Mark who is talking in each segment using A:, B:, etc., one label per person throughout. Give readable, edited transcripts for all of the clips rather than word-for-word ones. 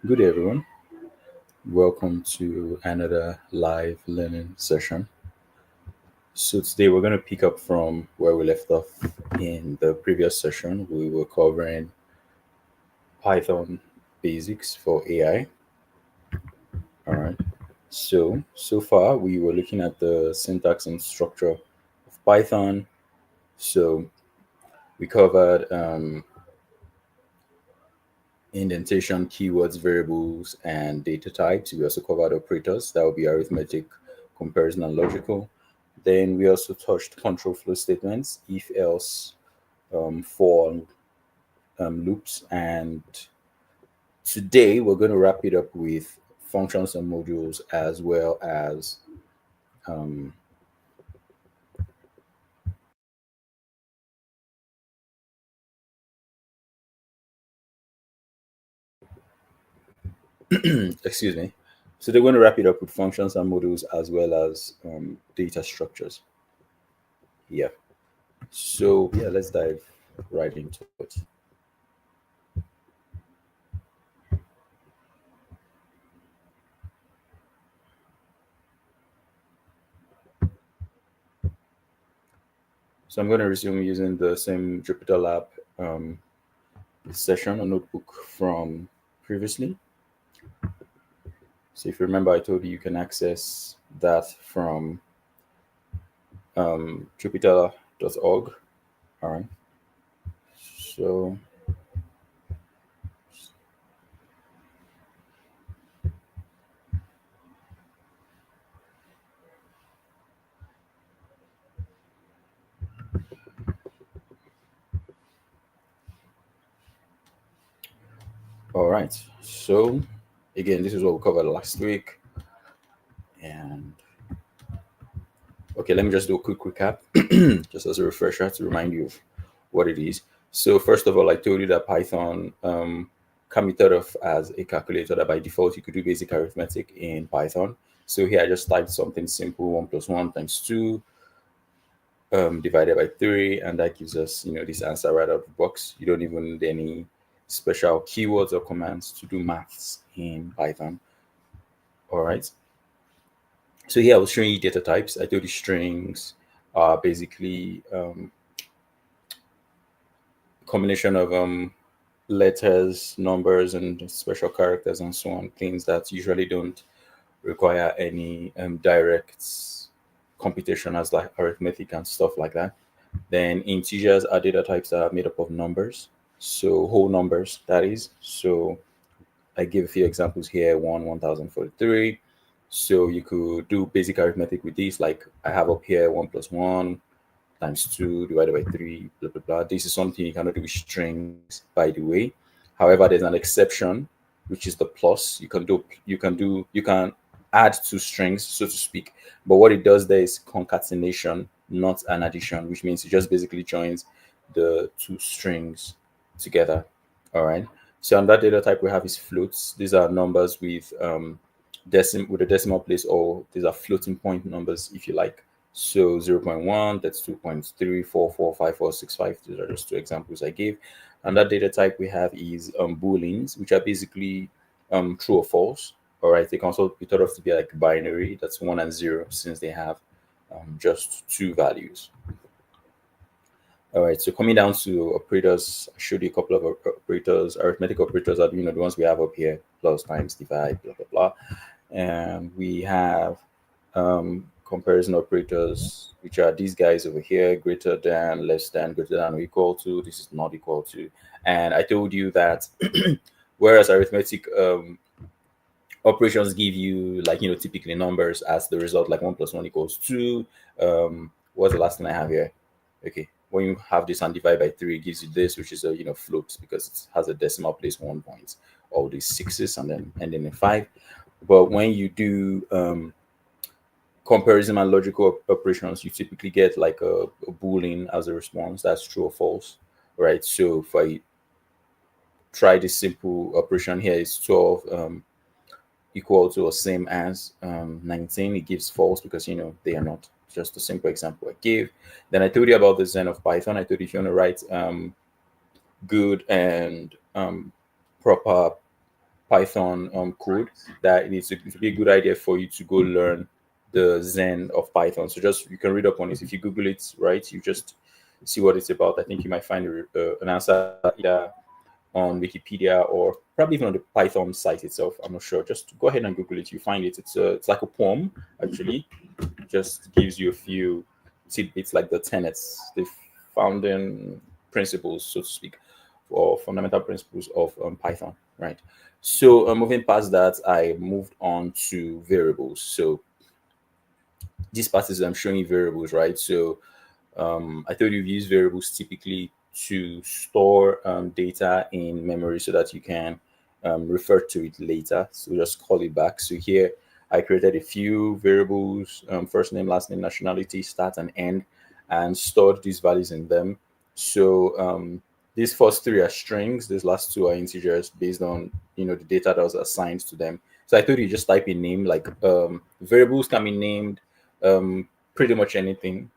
A: Good day, everyone. Welcome to another live learning session. So today we're going to pick up from where we left off in the previous session. We were covering Python basics for AI. All right. So far we were looking at the syntax and structure of Python. So we covered indentation, keywords, variables, and data types. We also covered operators. That would be arithmetic, comparison, and logical. Then we also touched control flow statements, if else, for loops. And today we're going to wrap it up with functions and modules as well as, um, excuse me. So they're going to wrap it up with functions and modules as well as data structures. Yeah. So yeah, let's dive right into it. So I'm going to resume using the same Jupyter Lab um, session or notebook from previously. So if you remember, I told you you can access that from jupyter.org. All right. So, all right. So, again, this is what we covered last week. And okay, let me just do a quick recap, just as a refresher to remind you of what it is. So, first of all, I told you that Python can be thought of as a calculator that by default you could do basic arithmetic in Python. So here I just typed something simple: 1 plus 1 times 2 divided by 3, and that gives us this answer right out of the box. You don't even need any special keywords or commands to do maths in Python. All right. So here I was showing you data types. I told you strings are basically combination of letters, numbers, and special characters and so on. Things that usually don't require any direct computation as like arithmetic and stuff like that. Then integers are data types that are made up of numbers, so whole numbers, that is. So I give a few examples here: 1043. So you could do basic arithmetic with these, like I have up here: 1 plus 1 times 2 divided by 3, blah blah blah. This is something you cannot do with strings, by the way. However, there's an exception, which is the plus. You can add two strings, so to speak. But what it does there is concatenation, not an addition, which means it just basically joins the two strings together. All right. So on that data type we have is floats. These are numbers with with a decimal place, or these are floating point numbers, if you like. So 0.1, that's 2.3445465. These are just two examples I gave. And that data type we have is booleans, which are basically true or false. All right, they can also be thought of to be like binary. That's 1 and 0, since they have just two values. All right, so coming down to operators, I showed you a couple of operators. Arithmetic operators are the ones we have up here: plus, times, divide, blah blah blah. And we have comparison operators, which are these guys over here: greater than, less than, greater than or equal to. This is not equal to. And I told you that whereas arithmetic operations give you, like, typically numbers as the result, like 1 plus 1 equals 2. What's the last thing I have here? Okay, when you have this and divide by 3, it gives you this, which is a float, because it has a decimal place 1 point, all these sixes and then ending in 5. But when you do comparison and logical operations, you typically get like a boolean as a response. That's true or false, right? So if I try this simple operation here, is 12 equal to or same as 19, it gives false, because they are not. Just a simple example I gave. Then I told you about the Zen of Python. I told you if you want to write good and proper Python code, that it would be a good idea for you to go learn the Zen of Python. So just you can read up on it. If you Google it, right, you just see what it's about. I think you might find an answer either on Wikipedia or probably even on the Python site itself. I'm not sure. Just go ahead and Google it. You find it. It's like a poem actually. Just gives you a few tidbits like the tenets, the founding principles, so to speak, or fundamental principles of Python. Right. So moving past that, I moved on to variables. So this part is I'm showing you variables, right? So I thought you've used variables typically to store data in memory so that you can refer to it later. So just call it back. So here I created a few variables, first name, last name, nationality, start and end, and stored these values in them. So these first three are strings. These last two are integers based on the data that was assigned to them. So I thought you just type a name like variables can be named pretty much anything,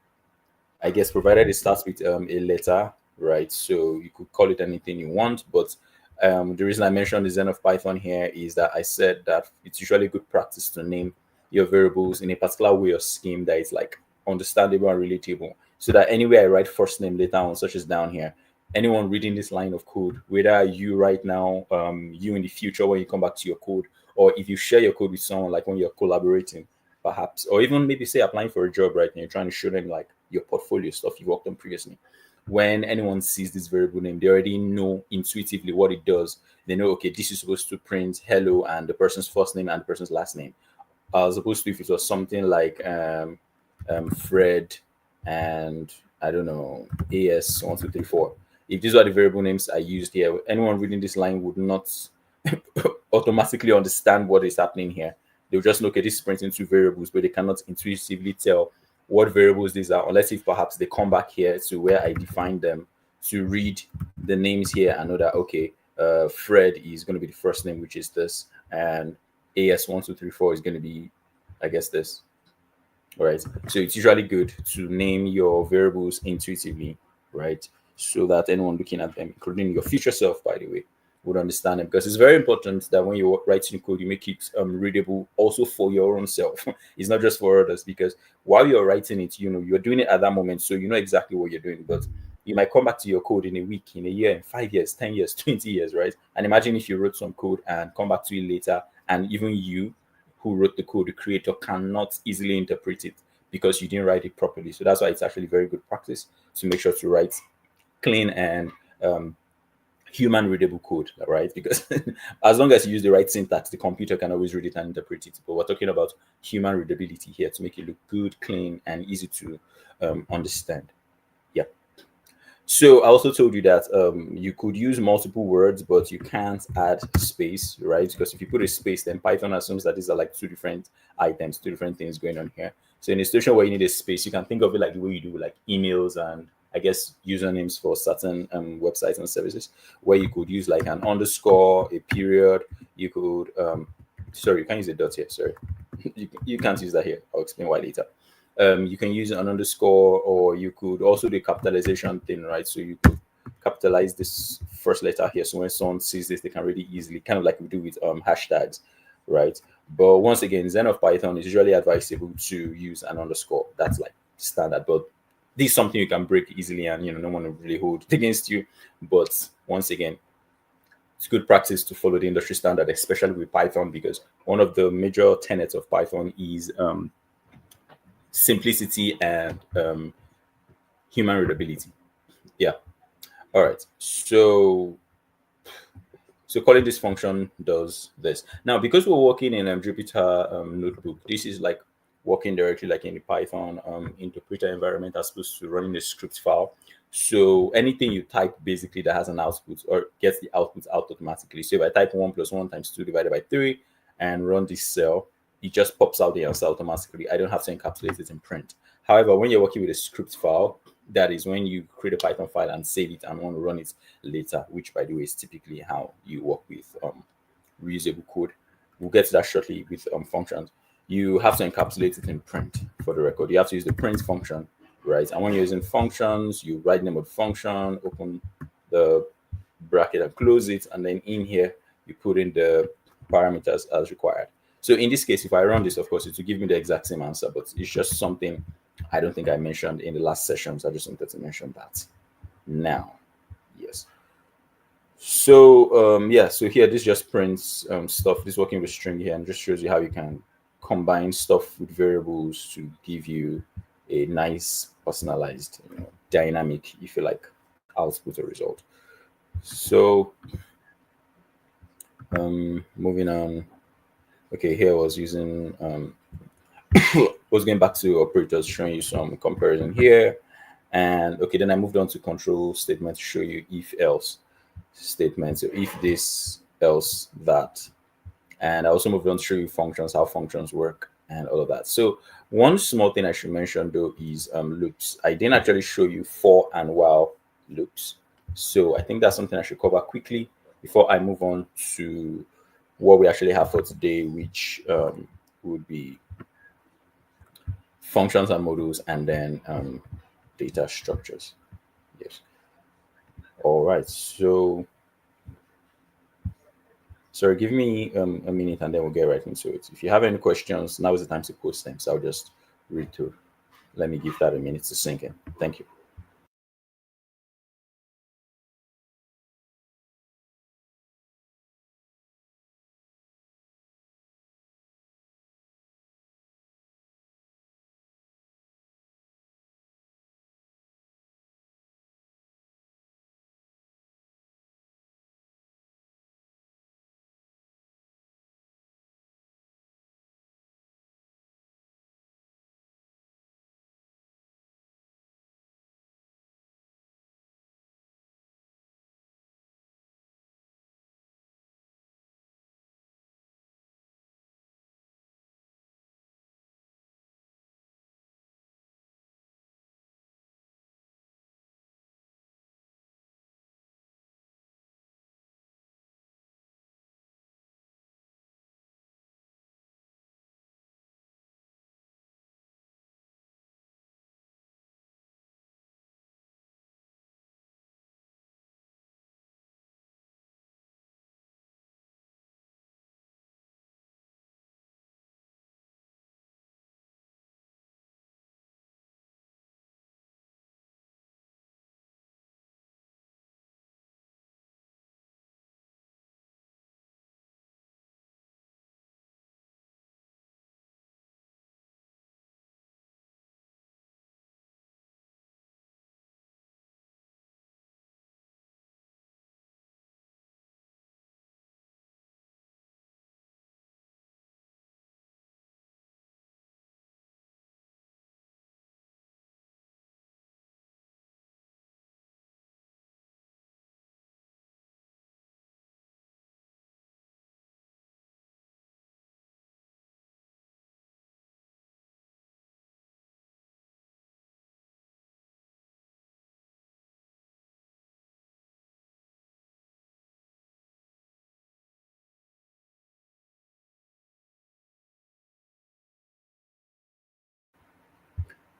A: I guess, provided it starts with a letter, right? So you could call it anything you want. But the reason I mentioned the Zen of Python here is that I said that it's usually good practice to name your variables in a particular way or scheme that is like understandable and relatable. So that anywhere I write first name later on, such as down here, anyone reading this line of code, whether you right now, you in the future when you come back to your code, or if you share your code with someone like when you're collaborating, perhaps, or even maybe say applying for a job, right? And you're trying to show them like your portfolio stuff you worked on previously. When anyone sees this variable name, they already know intuitively what it does. They know, okay, this is supposed to print hello and the person's first name and the person's last name. As opposed to if it was something like Fred and I don't know, AS1234. If these are the variable names I used here, anyone reading this line would not automatically understand what is happening here. They'll just look at this sprint into variables, but they cannot intuitively tell what variables these are, unless if perhaps they come back here to where I define them to read the names here and know that, okay, Fred is going to be the first name, which is this, and AS1234 is going to be, I guess, this. All right. So it's usually good to name your variables intuitively, right? So that anyone looking at them, including your future self, by the way, would understand them. Because it's very important that when you're writing code, you make it readable also for your own self. It's not just for others. Because while you're writing it, you're doing it at that moment, so you know exactly what you're doing. But you might come back to your code in a week, in a year, in 5 years, 10 years, 20 years, right? And imagine if you wrote some code and come back to it later, and even you who wrote the code, the creator, cannot easily interpret it because you didn't write it properly. So that's why it's actually very good practice to make sure to write clean and human readable code, right? Because as long as you use the right syntax, the computer can always read it and interpret it. But we're talking about human readability here to make it look good, clean, and easy to understand. Yeah. So I also told you that you could use multiple words, but you can't add space, right? Because if you put a space, then Python assumes that these are like two different items, two different things going on here. So in a situation where you need a space, you can think of it like the way you do like emails and I guess usernames for certain websites and services, where you could use like an underscore, a period. You could, sorry, you can't use a dot here. Sorry, you can't use that here. I'll explain why later. You can use an underscore, or you could also do capitalization thing, right? So you could capitalize this first letter here. So when someone sees this, they can really easily, kind of like we do with hashtags, right? But once again, Zen of Python is usually advisable to use an underscore. That's like standard, but this is something you can break easily, and no one will really hold it against you. But once again, it's good practice to follow the industry standard, especially with Python, because one of the major tenets of Python is simplicity and human readability. Yeah. All right. So calling this function does this. Now, because we're working in Jupyter notebook, this is like working directly like in the Python interpreter environment as opposed to running a script file. So anything you type basically that has an output or gets the output out automatically. So if I type 1 + 1 × 2 divided by 3 and run this cell, it just pops out the answer automatically. I don't have to encapsulate it in print. However, when you're working with a script file, that is when you create a Python file and save it and want to run it later, which by the way is typically how you work with reusable code. We'll get to that shortly with functions. You have to encapsulate it in print for the record. You have to use the print function, right? And when you're using functions, you write the name of the function, open the bracket and close it, and then in here you put in the parameters as required. So in this case, if I run this, of course, it will give me the exact same answer, but it's just something I don't think I mentioned in the last session. So I just wanted to mention that now. Yes. So yeah, so here this just prints stuff. This working with string here and just shows you how you can combine stuff with variables to give you a nice personalized, dynamic, if you like, output or result. So moving on. Okay, here I was using was going back to operators, showing you some comparison here. And okay, then I moved on to control statement to show you if else statement. So if this, else that. And I also moved on to show you functions, how functions work, and all of that. So one small thing I should mention though is loops. I didn't actually show you for and while loops. So I think that's something I should cover quickly before I move on to what we actually have for today, which would be functions and modules, and then data structures. Yes. All right. So, sorry, give me a minute and then we'll get right into it. If you have any questions, now is the time to post them. So I'll just read through. Let me give that a minute to sink in. Thank you.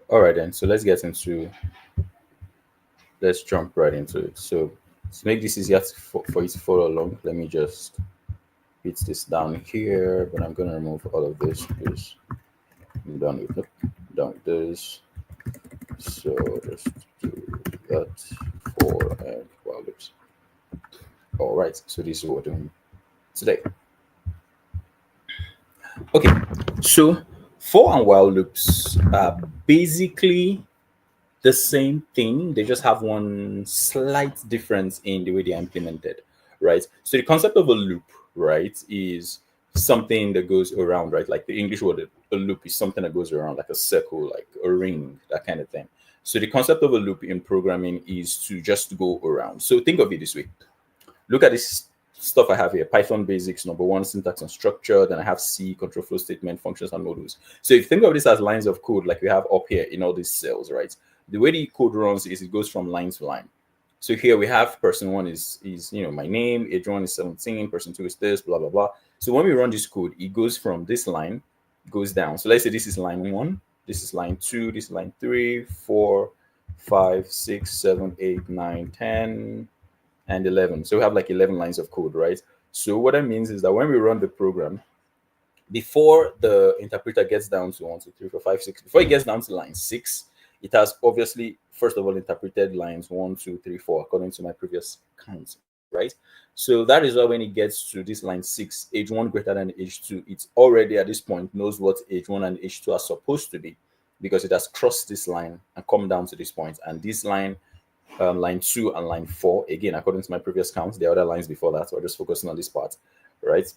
A: All right, then. So let's jump right into it. So to make this easier for you to follow along, let me just put this down here, but I'm going to remove all of this because I'm done with it. Done with this. So just do that for and while loops. All right, so this is what we're doing today. Okay, so for and while loops are basically the same thing. They just have one slight difference in the way they are implemented, right? So the concept of a loop, right, is something that goes around, right? Like the English word, a loop is something that goes around, like a circle, like a ring, that kind of thing. So the concept of a loop in programming is to just go around. So think of it this way. Look at this stuff I have here. Python basics, number one, syntax and structure. Then I have C, control flow statement, functions and modules. So if you think of this as lines of code, like we have up here in all these cells, right? The way the code runs is it goes from line to line. So here we have person one is my name, age one is 17, person two is this, blah blah blah. So when we run this code, it goes from this line, goes down. So let's say this is line one, this is line two, this is line three, four, five, six, seven, eight, nine, 10, and 11. So we have like 11 lines of code, right? So what that means is that when we run the program, before the interpreter gets down to 1, 2, 3, 4, 5, 6, before it gets down to line 6, it has obviously first of all interpreted lines 1, 2, 3, 4 according to my previous count, right? So that is why when it gets to this line 6, age 1 greater than age 2, it's already at this point knows what age 1 and age 2 are supposed to be, because it has crossed this line and come down to this point. And this line, line 2 and line 4, again according to my previous count, the other lines before that, so we're just focusing on this part, right?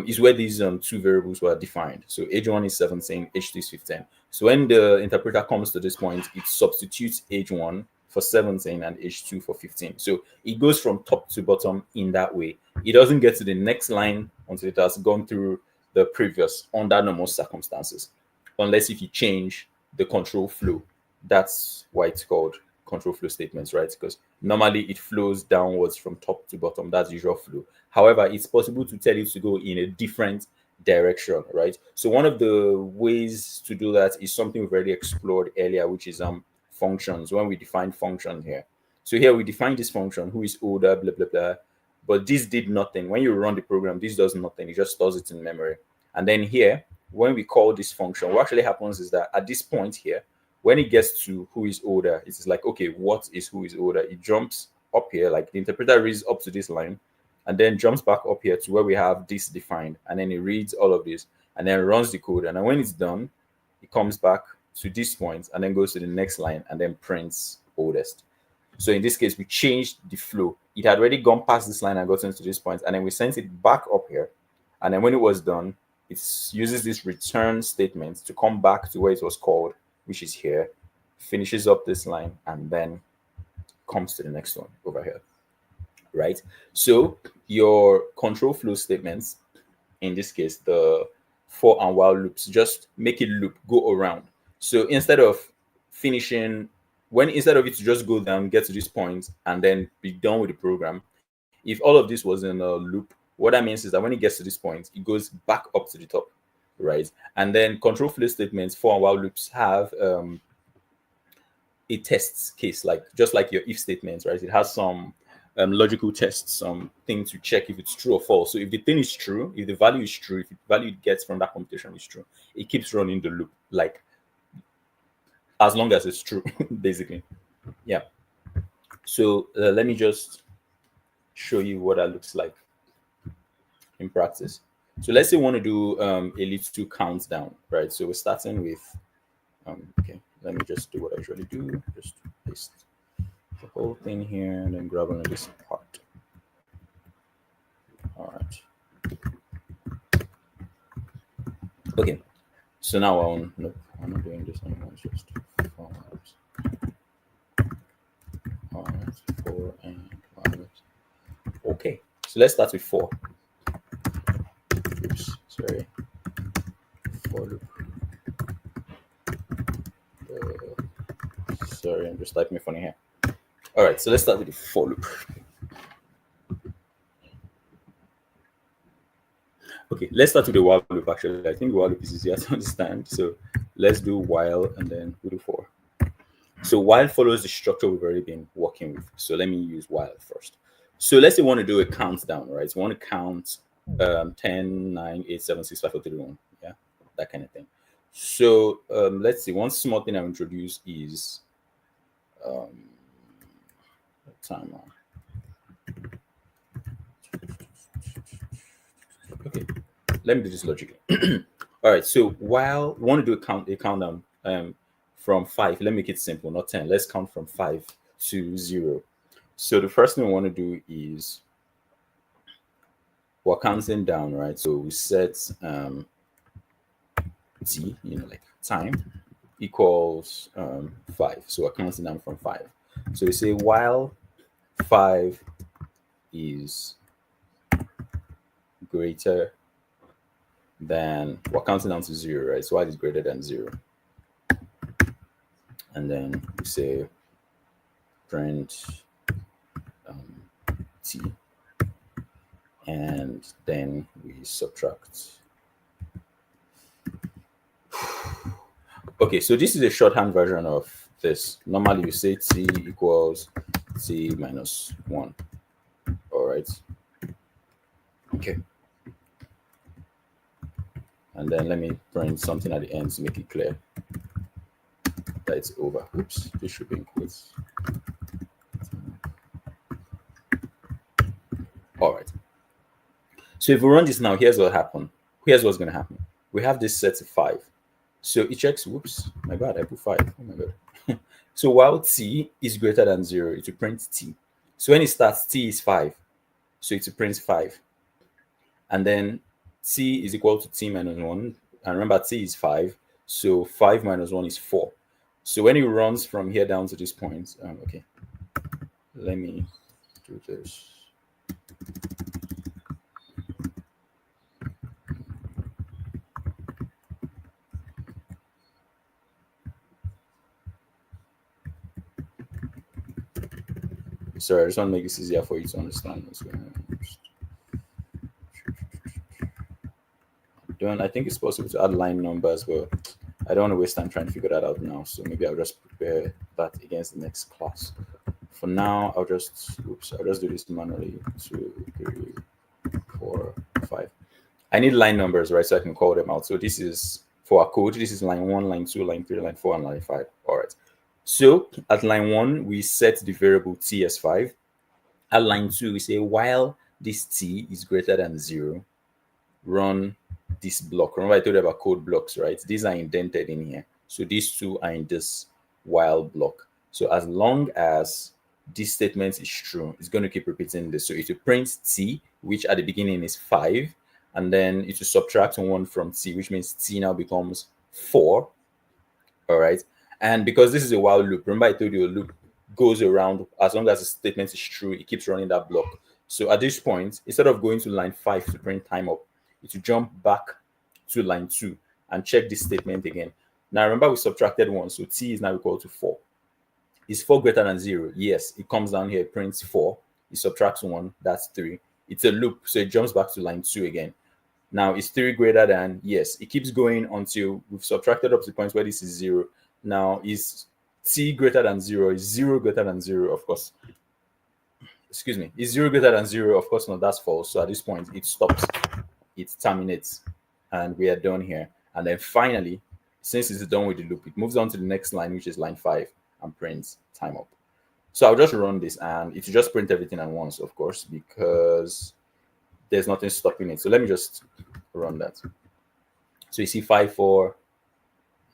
A: Is where these two variables were defined. So age 1 is 17, age 2 is 15. So when the interpreter comes to this point, it substitutes age 1 for 17 and age 2 for 15. So it goes from top to bottom in that way. It doesn't get to the next line until it has gone through the previous under normal circumstances, unless if you change the control flow. That's why it's called control flow statements, right? Because normally it flows downwards from top to bottom. That's usual flow. However, it's possible to tell it to go in a different direction, right? So one of the ways to do that is something we've already explored earlier, which is functions. When we define function here, so here we define this function, who is older, blah blah blah, but this did nothing. When you run the program, this does nothing. It just stores it in memory. And then here, when we call this function, what actually happens is that at this point here, when it gets to who is older, it's like, okay, what is who is older? It jumps up here, like the interpreter reads up to this line, and then jumps back up here to where we have this defined, and then it reads all of this, and then runs the code. And then when it's done, it comes back to this point, and then goes to the next line, and then prints oldest. So in this case, we changed the flow. It had already gone past this line and gotten to this point, and then we sent it back up here. And then when it was done, it uses this return statement to come back to where it was called, which is here, finishes up this line, and then comes to the next one over here, right? So your control flow statements, in this case, the for and while loops, just make it loop, go around. So instead of finishing, instead of it to just go down, get to this point, and then be done with the program, if all of this was in a loop, what that means is that when it gets to this point, it goes back up to the top, right? And then control flow statements, for and while loops, have a test case, like just like your if statements, right? It has some logical tests, some thing to check if it's true or false. So if the thing is true, if the value is true, if the value it gets from that computation is true, it keeps running the loop, like as long as it's true, basically. Yeah. So let me just show you what that looks like in practice. So let's say we want to do a little countdown, right? So we're starting with, okay, let me just do what I usually do. Just paste the whole thing here and then grab only this part. All right. Okay. So now nope, I'm not doing this anymore. It's just format. All right, 4 and 1. Okay. So let's start with 4. Oops, sorry. For loop. Sorry, I'm just typing funny here. All right, so let's start with the for loop. Okay, let's start with the while loop. Actually, I think the while loop is easier to understand. So let's do while and then we'll do for. So while follows the structure we've already been working with. So let me use while first. So let's say we want to do a countdown, right? So we want to count 10, 9, 8, 7, 6, 5, 4, 3, 1. Yeah, that kind of thing. So let's see. One small thing I'll introduce is timer. Okay, let me do this logically. All right. So while we want to do a countdown from 5, let me make it simple, not 10. Let's count from 5 to 0. So the first thing we want to do is we're counting down, right? So we set t, like time equals 5. So we're counting down from 5. So we say while 5 is greater than, we're counting down to 0, right? So while is greater than 0. And then we say print t, and then we subtract. Okay, so this is a shorthand version of this. Normally you say t equals t minus 1. All right. Okay. And then let me print something at the end to make it clear that it's over. Oops, this should be in quotes. All right. So if we run this now, here's what happened. Here's what's going to happen. We have this set to 5. So it checks, whoops, my bad, I put 5. Oh my God. So while t is greater than 0, it will print t. So when it starts, t is 5. So it will print 5. And then t is equal to t minus 1. And remember, t is 5. So 5 minus 1 is 4. So when it runs from here down to this point, okay, let me do this. Sorry, I just want to make this easier for you to understand what's going on. I think it's possible to add line numbers, but I don't want to waste time trying to figure that out now. So maybe I'll just prepare that against the next class. For now, I'll just do this manually. 2, 3, 4, 5. I need line numbers, right? So I can call them out. So this is for our code. This is line 1, line 2, line 3, line 4, and line 5. All right. So at line 1, we set the variable t as 5. At line 2, we say while this t is greater than 0, run this block. Remember I told you about code blocks, right? These are indented in here. So these two are in this while block. So as long as this statement is true, it's going to keep repeating this. So it will print t, which at the beginning is 5, and then it will subtract 1 from t, which means t now becomes 4. All right. And because this is a while loop, remember I told you a loop goes around as long as the statement is true, it keeps running that block. So at this point, instead of going to line 5 to print time up, it will jump back to line 2 and check this statement again. Now remember we subtracted 1, so t is now equal to 4. Is 4 greater than 0? Yes. It comes down here, it prints 4. It subtracts 1, that's 3. It's a loop, so it jumps back to line 2 again. Now, is 3 greater than? Yes. It keeps going until we've subtracted up to the point where this is 0. Now, is t greater than 0? Is 0 greater than 0? Of course. Excuse me. Is 0 greater than 0? Of course not. That's false. So at this point, it stops. It terminates. And we are done here. And then finally, since it's done with the loop, it moves on to the next line, which is line 5, and prints time up. So I'll just run this, and it will just print everything at once, of course, because there's nothing stopping it. So let me just run that. So you see 5, 4.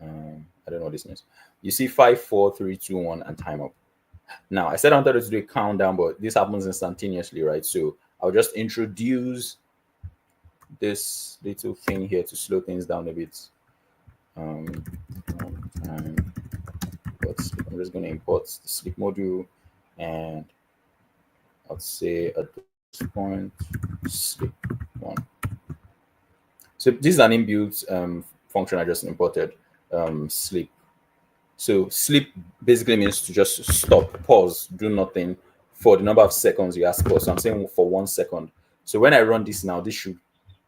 A: I don't know what this means. You see 5, 4, 3, 2, 1, and time up. Now I said I wanted to do a countdown, but this happens instantaneously, right? So I'll just introduce this little thing here to slow things down a bit. But I'm just going to import the sleep module, and I'll say at this point sleep 1. So this is an inbuilt function I just imported, sleep. So sleep basically means to just stop, pause, do nothing for the number of seconds you ask for. So I'm saying for 1 second. So when I run this now, this should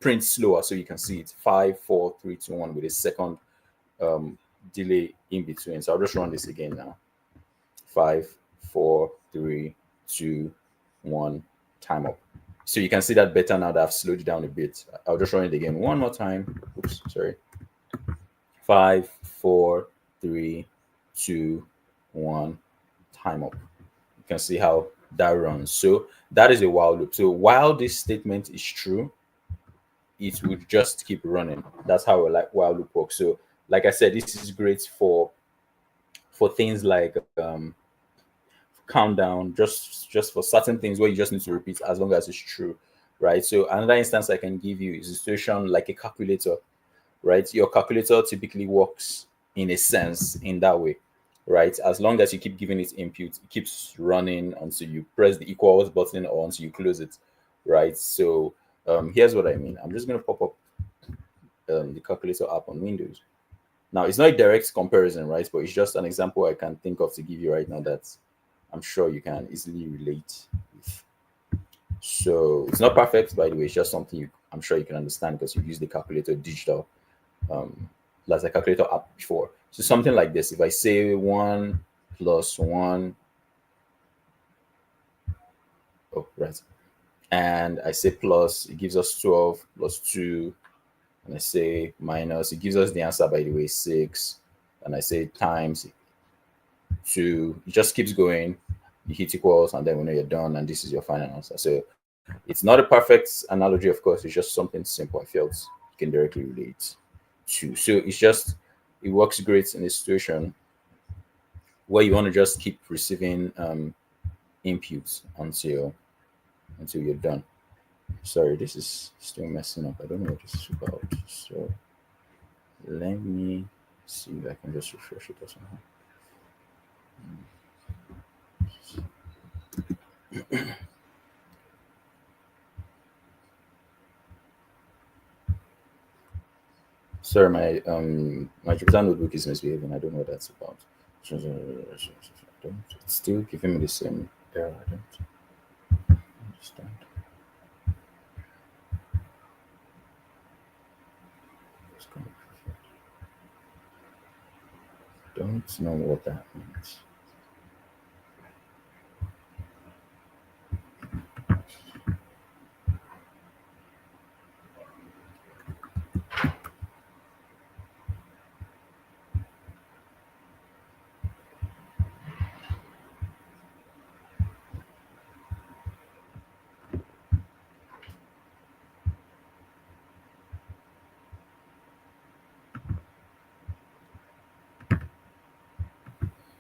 A: print slower so you can see it. 5, 4, 3, 2, 1 with a second delay in between. So I'll just run this again now. 5, 4, 3, 2, 1, time up. So you can see that better now that I've slowed it down a bit. I'll just run it again one more time. Oops, sorry. 5, 4, 3, 2, 1, time up. You can see how that runs. So that is a while loop. So while this statement is true, it would just keep running. That's how a while loop works. So like I said, this is great for things like countdown, just for certain things where you just need to repeat as long as it's true, right? So another instance I can give you is a situation like a calculator, right? Your calculator typically works in a sense in that way, right? As long as you keep giving it input, it keeps running until you press the equals button or until you close it, right? So here's what I mean. I'm just going to pop up the calculator app on Windows. Now, it's not a direct comparison, right? But it's just an example I can think of to give you right now that I'm sure you can easily relate with. So it's not perfect, by the way. It's just something I'm sure you can understand because you've used the calculator digital, as a calculator app before. So something like this. If I say 1 plus 1, oh, right. and I say plus, it gives us 12 plus 2, and I say minus, it gives us the answer, by the way, 6, and I say times 2. It just keeps going. You hit equals, and then we know you're done, and this is your final answer. So it's not a perfect analogy, of course. It's just something simple. I felt you can directly relate to. So it's just, it works great in a situation where you want to just keep receiving inputs until you're done. Sorry, this is still messing up. I don't know what this is about. So let me see if I can just refresh it or something. Sorry, my Jupyter notebook is misbehaving. I don't know what that's about. It's still giving me the same error. I don't understand. Don't know what that means.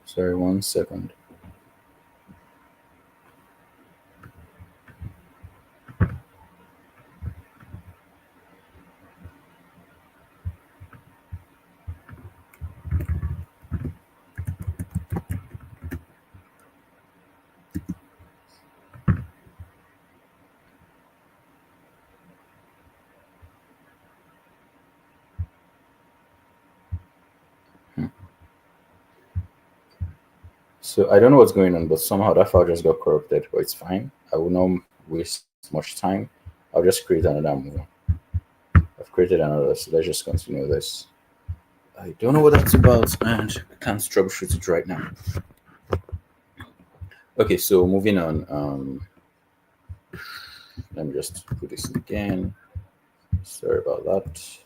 A: Sorry, 1 second. So I don't know what's going on, but somehow that file just got corrupted, but it's fine. I will not waste much time. I'll just create another move. I've created another, so let's just continue this. I don't know what that's about, and I can't troubleshoot it right now. Okay, so moving on. Let me just put this in again. Sorry about that.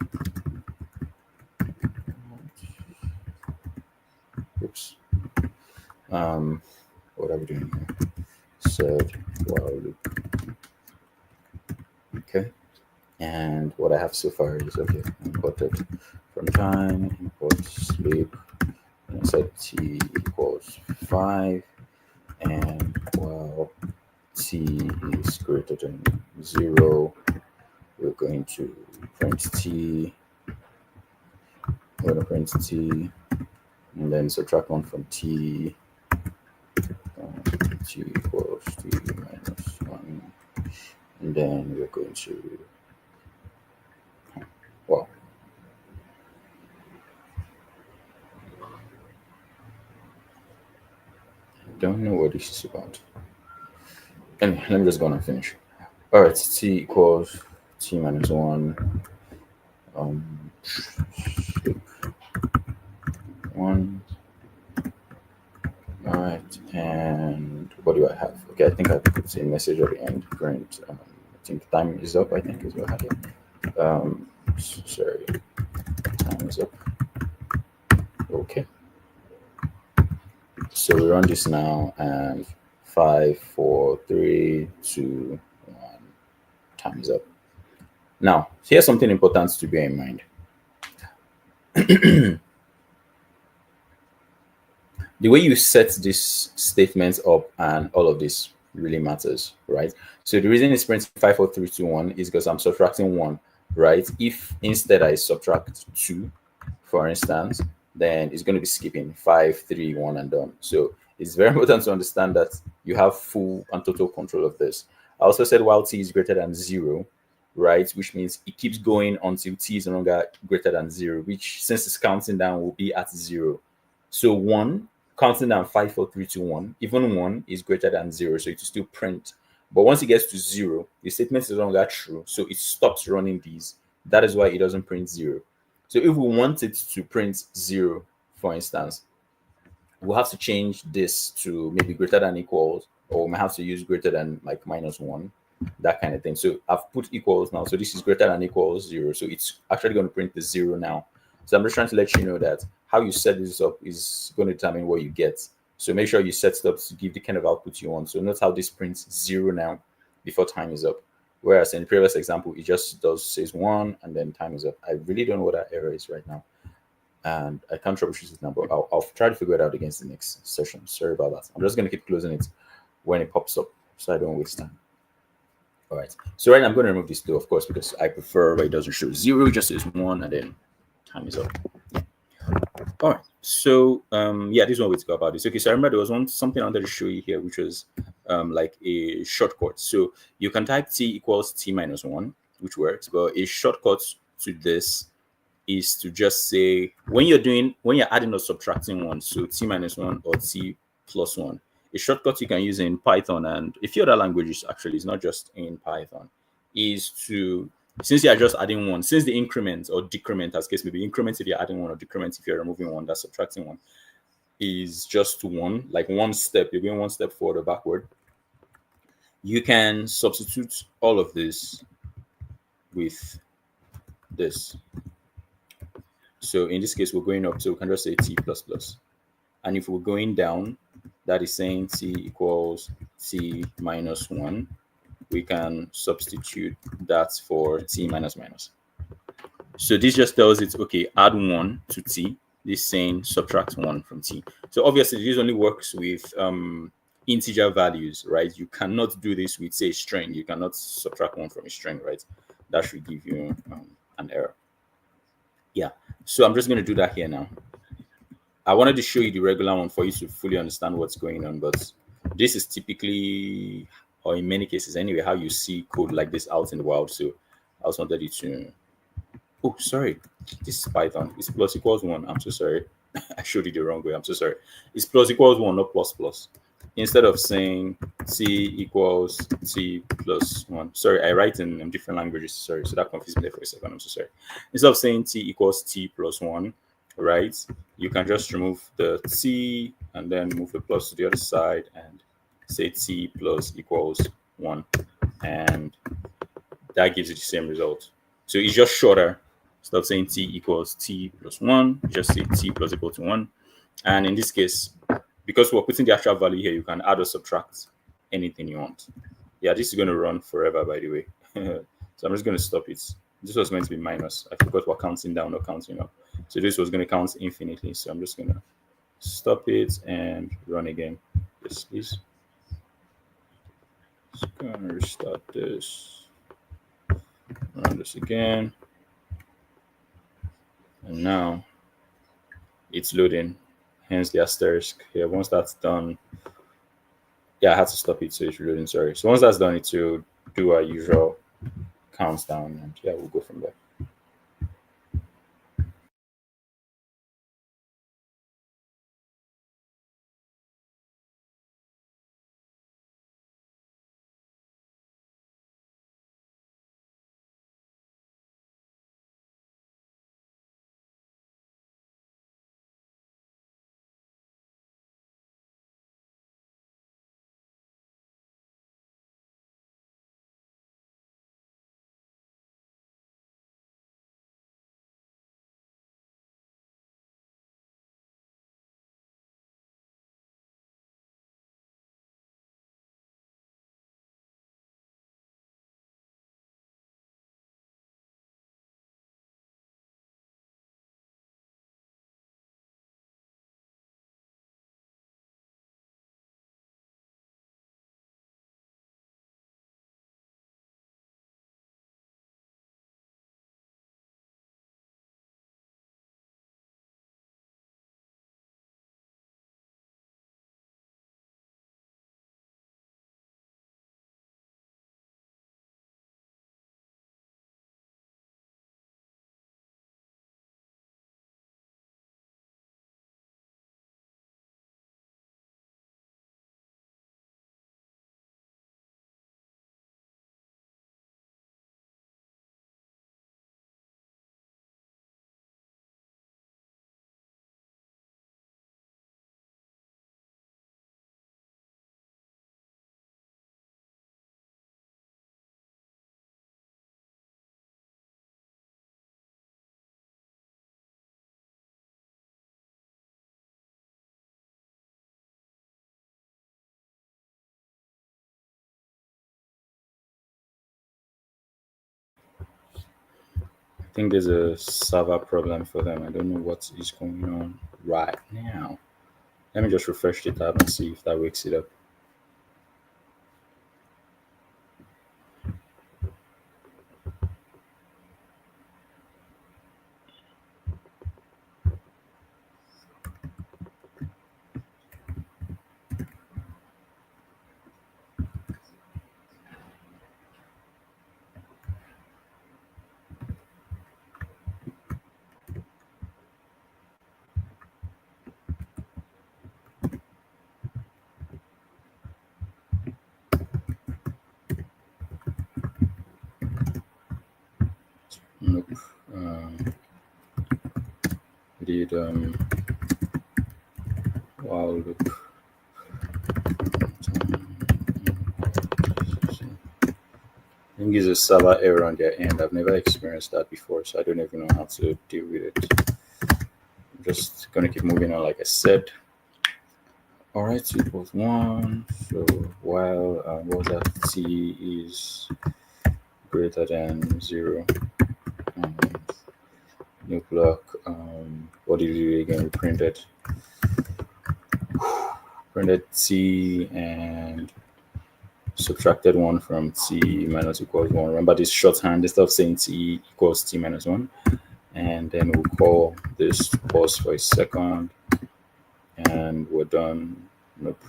A: Oops. What are we doing here? Set while loop. Okay. And what I have so far is, okay, imported from time, import sleep, and I set t equals 5, and while t is greater than 0, we're going to print t, we're going to print t, and then subtract 1 from t, t equals t minus 1, and then we're going to, well, I don't know what this is about. Anyway, let me just go on and finish. All right, t equals t minus 1, 1. All right, and what do I have? Okay, I think I put a message at the end. Print. I think time is up. I think is what I have. Sorry, time is up. Okay, so we run this now, and 5, 4, 3, 2, 1. Time is up. Now, here's something important to bear in mind. The way you set this statement up and all of this really matters, right? So the reason it's printing 5, 4, 3, 2, 1 is because I'm subtracting 1, right? If instead I subtract 2, for instance, then it's going to be skipping 5, 3, 1, and done. So it's very important to understand that you have full and total control of this. I also said while t is greater than 0, right? Which means it keeps going until t is no longer greater than 0, which since it's counting down will be at 0. So 1, counting down 5, 4, 3, 2, 1, even 1 is greater than 0, so it will still print. But once it gets to 0, the statement is no longer true, so it stops running these. That is why it doesn't print 0. So if we want it to print 0, for instance, we'll have to change this to maybe greater than equals, or we might have to use greater than like minus 1. that kind of thing. So I've put equals now. So this is greater than equals 0. So it's actually going to print the 0 now. So I'm just trying to let you know that how you set this up is going to determine what you get. So make sure you set it up to give the kind of output you want. So note how this prints 0 now before time is up. Whereas in the previous example, it just does says 1 and then time is up. I really don't know what that error is right now. And I can't troubleshoot it now, but I'll try to figure it out against the next session. Sorry about that. I'm just going to keep closing it when it pops up so I don't waste time. All right. So right now I'm going to remove this two, of course, because I prefer where it doesn't show 0, it just says 1 and then time is up. All right. So yeah, this is one way to go about this. Okay, so I remember there was something I wanted to show you here, which was like a shortcut. So you can type t equals t minus 1, which works, but a shortcut to this is to just say when you're adding or subtracting one, so t minus 1 or t plus 1, a shortcut you can use in Python and a few other languages, actually, it's not just in Python, is to, since you're just adding one, since the increment or decrement, as case maybe increment if you're adding one or decrement if you're removing one, that's subtracting one, is just one, like one step, you're going one step forward or backward, you can substitute all of this with this. So in this case, we're going up, so we can just say t plus plus. And if we're going down, that is saying t equals t minus 1. We can substitute that for t minus minus. So this just tells it, okay, add 1 to t. This saying subtract 1 from t. So obviously, this only works with integer values, right? You cannot do this with, say, string. You cannot subtract 1 from a string, right? That should give you an error. Yeah. So I'm just going to do that here now. I wanted to show you the regular one for you to fully understand what's going on, but this is typically, or in many cases anyway, how you see code like this out in the wild. So I also wanted you to, oh, sorry, this is Python. It's plus equals 1. I'm so sorry. I showed you the wrong way. I'm so sorry. It's plus equals 1, not plus plus. Instead of saying t equals t plus 1. Sorry, I write in different languages. Sorry, so that confused me there for a second. I'm so sorry. Instead of saying t equals t plus 1, right, you can just remove the t and then move the plus to the other side and say t plus equals 1. And that gives you the same result. So it's just shorter. Instead of saying t equals t plus 1, you just say t plus equal to 1. And in this case, because we're putting the actual value here, you can add or subtract anything you want. Yeah, this is going to run forever, by the way. So I'm just going to stop it. This was meant to be minus. I forgot we're counting down or counting up. So this was going to count infinitely. So I'm just going to stop it and run again. Yes, please. Just going to restart this. Run this again. And now it's loading. Hence the asterisk here. Once that's done, yeah, I had to stop it, so it's reloading. Sorry. So once that's done, it will do our usual countdown, and yeah, we'll go from there. think there's a server problem for them. I don't know what is going on right now. Let me just refresh the tab and see if that wakes it up. Nope. Did while loop. I think it's a server error on their end. I've never experienced that before, so I don't even know how to deal with it. I'm just gonna keep moving on, like I said. All right, 2+1. So while what was that? T is greater than 0. And new block. What did we do again? We printed T and subtracted 1 from T minus equals 1. Remember this shorthand, instead of saying T equals T minus 1. And then we'll call this pause for a second. And we're done. Nope.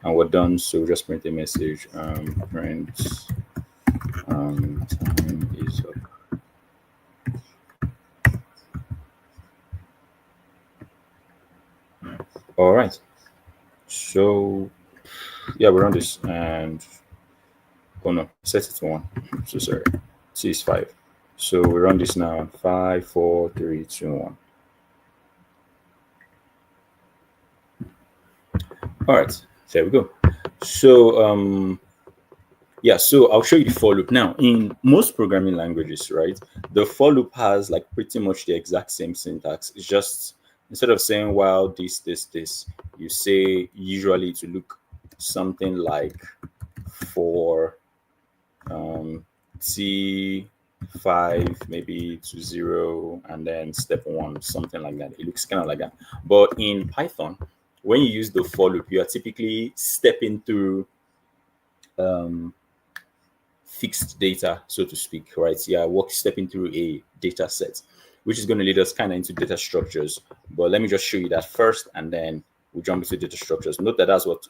A: And we're done. So we'll just print a message. Print time is up. All right. So yeah, we're on this, and oh no, set it to 1. So sorry. T is 5. So we run this now. 5, 4, 3, 2, 1. All right, there we go. So yeah, so I'll show you the for loop. Now, in most programming languages, right, the for loop has like pretty much the exact same syntax. It's just instead of saying while this, you say usually to look something like for T5 maybe to 0 and then step 1, something like that. It looks kind of like that. But in Python, when you use the for loop, you are typically stepping through fixed data, so to speak, right? Yeah, stepping through a data set, which is going to lead us kind of into data structures. But let me just show you that first, and then we'll jump into data structures. Note that that's what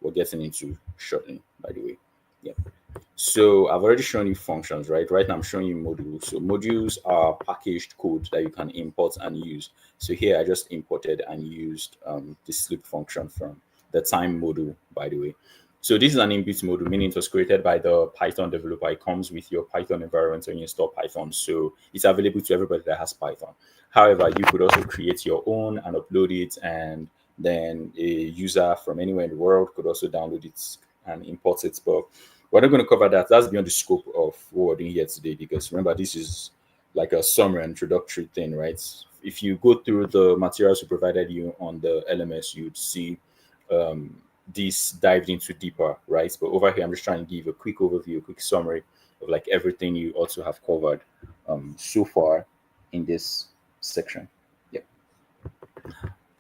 A: we're getting into shortly, by the way. Yeah. So I've already shown you functions, right? Right now I'm showing you modules. So modules are packaged code that you can import and use. So here I just imported and used the sleep function from the time module, by the way. So this is an inbuilt module, meaning it was created by the Python developer. It comes with your Python environment when you install Python. So it's available to everybody that has Python. However, you could also create your own and upload it, and then a user from anywhere in the world could also download it and import it. But we're not going to cover that. That's beyond the scope of what we're doing here today, because remember, this is like a summary introductory thing, right? If you go through the materials we provided you on the LMS, you'd see this dived into deeper, right? But over here, I'm just trying to give a quick overview, a quick summary of like everything you also have covered so far in this section. Yep.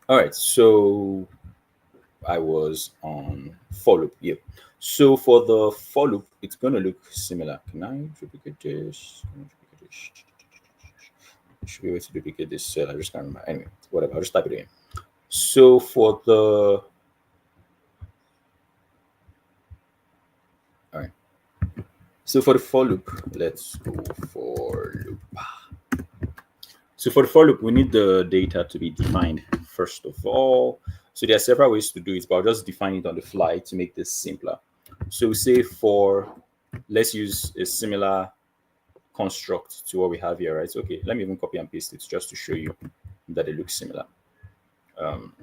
A: All right. So I was on for loop. Yep. So for the for loop, it's going to look similar. Can I duplicate this? Should be able to duplicate this cell. I just can't remember. Anyway, whatever. I'll just type it in. So for the all right. So for the for loop, let's go for loop. So for the for loop, we need the data to be defined first of all. So there are several ways to do it, but I'll just define it on the fly to make this simpler. So say for, let's use a similar construct to what we have here, right? So, okay, let me even copy and paste it just to show you that it looks similar.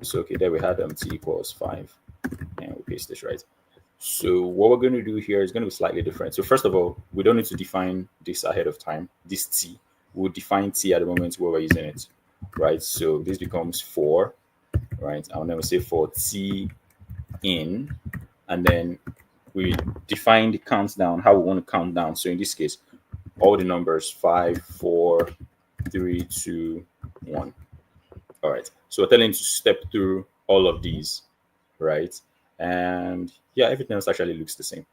A: So okay, there we had T equals 5, and we paste this, right? So what we're going to do here is going to be slightly different. So first of all, we don't need to define this ahead of time, this T. We'll define T at the moment where we're using it, right? So this becomes 4, right? And then we say for T in, and then we define the countdown, how we want to count down. So in this case, all the numbers 5, 4, 3, 2, 1. All right. So we're telling to step through all of these, right? And yeah, everything else actually looks the same.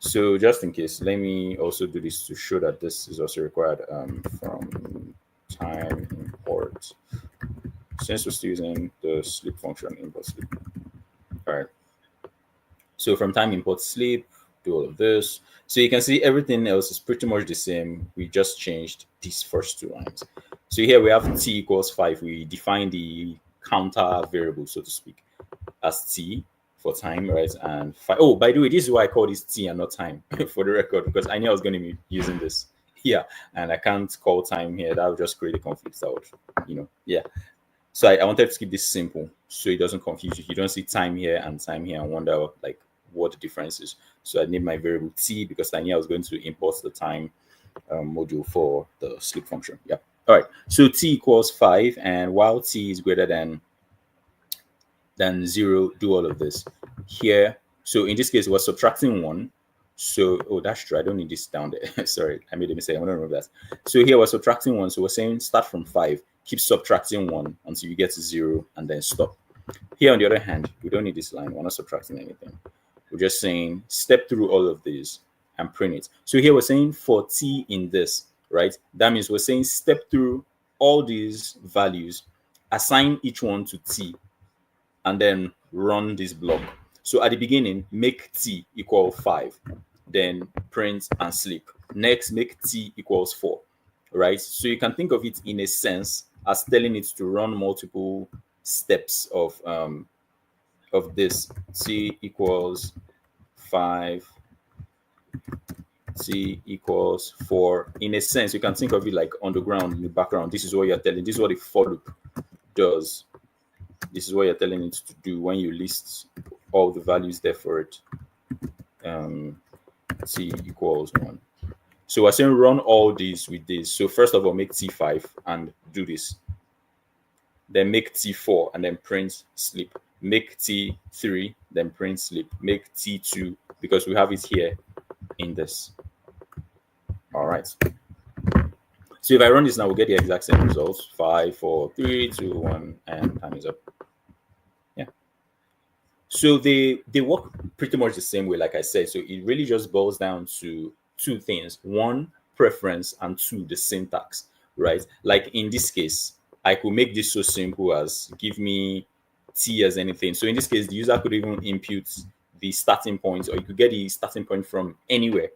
A: So just in case, let me also do this to show that this is also required from time import. Since we're still using the sleep function, import sleep. All right. So from time import sleep, do all of this. So you can see everything else is pretty much the same. We just changed these first two lines. So here we have t equals 5. We define the counter variable, so to speak, as t for time, right? And 5. Oh, by the way, this is why I call this t and not time for the record, because I knew I was going to be using this here, and I can't call time here. That would just create a conflict. That would, yeah. So I wanted to keep this simple so it doesn't confuse you. You don't see time here and wonder like what the difference is. So I named my variable t because I knew I was going to import the time module for the sleep function. Yeah. All right. So t equals 5, and while t is greater than 0, do all of this here. So in this case, we're subtracting 1. So, oh, that's true. I don't need this down there. Sorry, I made a mistake. I'm going to remove that. So here we're subtracting 1. So we're saying start from 5, keep subtracting 1 until you get to 0, and then stop. Here, on the other hand, we don't need this line. We're not subtracting anything. We're just saying step through all of these and print it. So here we're saying for t in this, right? That means we're saying step through all these values, assign each one to t, and then run this block. So at the beginning, make t equal 5, then print and sleep. Next, make t equals 4, right? So you can think of it in a sense as telling it to run multiple steps of this. T equals 5, t equals 4. In a sense, you can think of it like on the ground, in the background. This is what you're telling. This is what the for loop does. This is what you're telling it to do when you list all the values there for it. T equals 1. So we're saying run all these with this. So first of all, make t5 and do this. Then make t4 and then print sleep. Make t3, then print sleep. Make t2, because we have it here in this. All right. So if I run this now, we'll get the exact same results. 5, 4, 3, 2, 1, and time is up. Yeah. So they work pretty much the same way, like I said. So it really just boils down to two things: one, preference, and two, the syntax, right? Like in this case, I could make this so simple as give me t as anything. So in this case, the user could even input the starting point, or you could get the starting point from anywhere,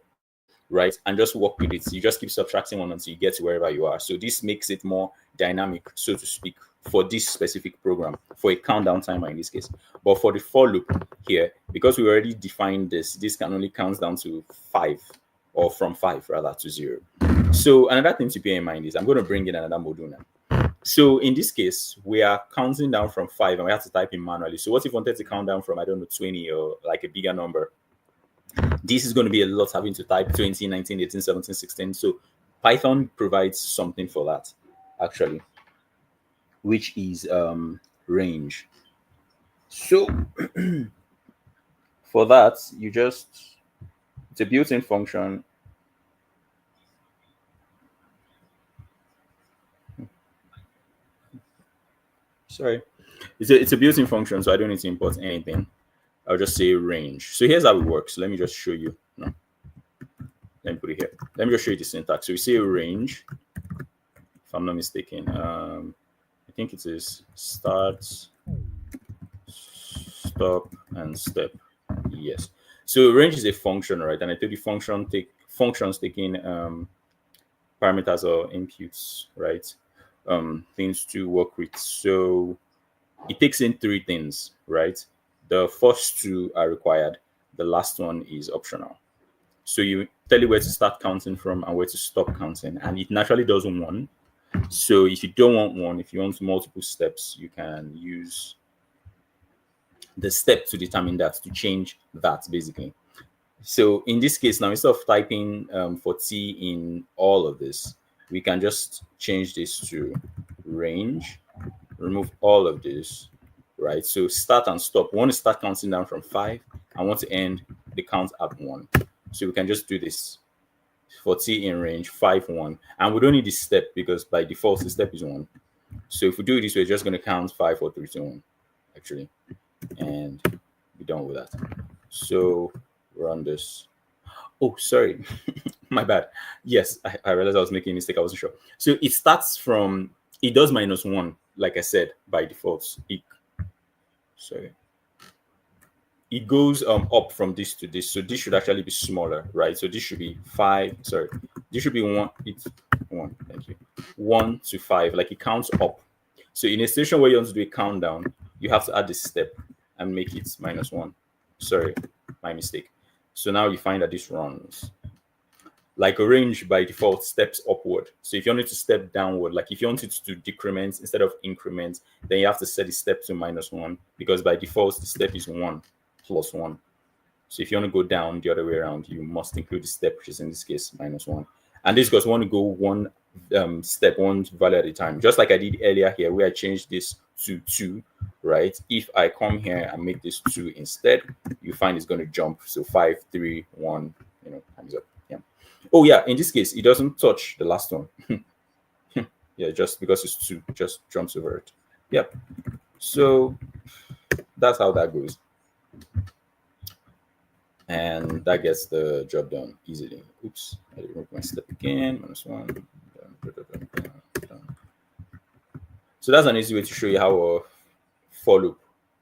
A: right? And just work with it. You just keep subtracting one until you get to wherever you are. So this makes it more dynamic, so to speak, for this specific program, for a countdown timer in this case. But for the for loop here, because we already defined this can only count down to 5, or from 5 rather to 0. So another thing to bear in mind is I'm going to bring in another module now. So in this case, we are counting down from 5 and we have to type in manually. So what if we wanted to count down from, I don't know, 20 or like a bigger number? This is going to be a lot, having to type 20, 19, 18, 17, 16. So Python provides something for that, actually, which is range. So for that, it's a built-in function. Sorry. It's a built-in function, so I don't need to import anything. I'll just say range. So here's how it works. Let me just show you. No. Let me put it here. Let me just show you the syntax. So we say range, if I'm not mistaken. I think it is start, stop, and step. Yes. So range is a function, right? And I told you functions taking parameters or inputs, right? Things to work with. So it takes in 3 things, right? The first 2 are required. The last one is optional. So you tell it where to start counting from and where to stop counting, and it naturally does 1. So if you don't want 1, if you want multiple steps, you can use the step to determine that, to change that, basically. So in this case now, instead of typing for t in all of this, we can just change this to range, remove all of this, right? So start and stop. We want to start counting down from 5. I want to end the count at 1. So we can just do this. for t in range 5 1, and we don't need the step because by default the step is 1. So if we do it this way, it's just going to count 5 4 3 2 1 actually, and be done with that. So run this. Oh, sorry. My bad. Yes, I realized I was making a mistake. I wasn't sure. So it starts from, it does -1, like I said, by default. Sorry. It goes up from this to this. So this should actually be smaller, right? So this should be 5. Sorry. This should be 1. It's 1. Thank you. 1 to 5. Like it counts up. So in a situation where you want to do a countdown, you have to add this step and make it -1. Sorry, my mistake. So now you find that this runs. Like a range by default steps upward. So if you want it to step downward, like if you want it to decrement instead of increment, then you have to set the step to -1 because by default the step is 1 plus 1. So if you want to go down the other way around, you must include the step, which is in this case -1. And this goes, want to go one step, one value at a time, just like I did earlier here, where I changed this to 2, right? If I come here and make this 2 instead, you find it's going to jump. So 5 3 1, times up. Yeah. Oh yeah, in this case, it doesn't touch the last one. Yeah, just because it's 2, just jumps over it. Yep. So that's how that goes. And that gets the job done easily. Oops, I remove my step again. -1. So that's an easy way to show you how a for loop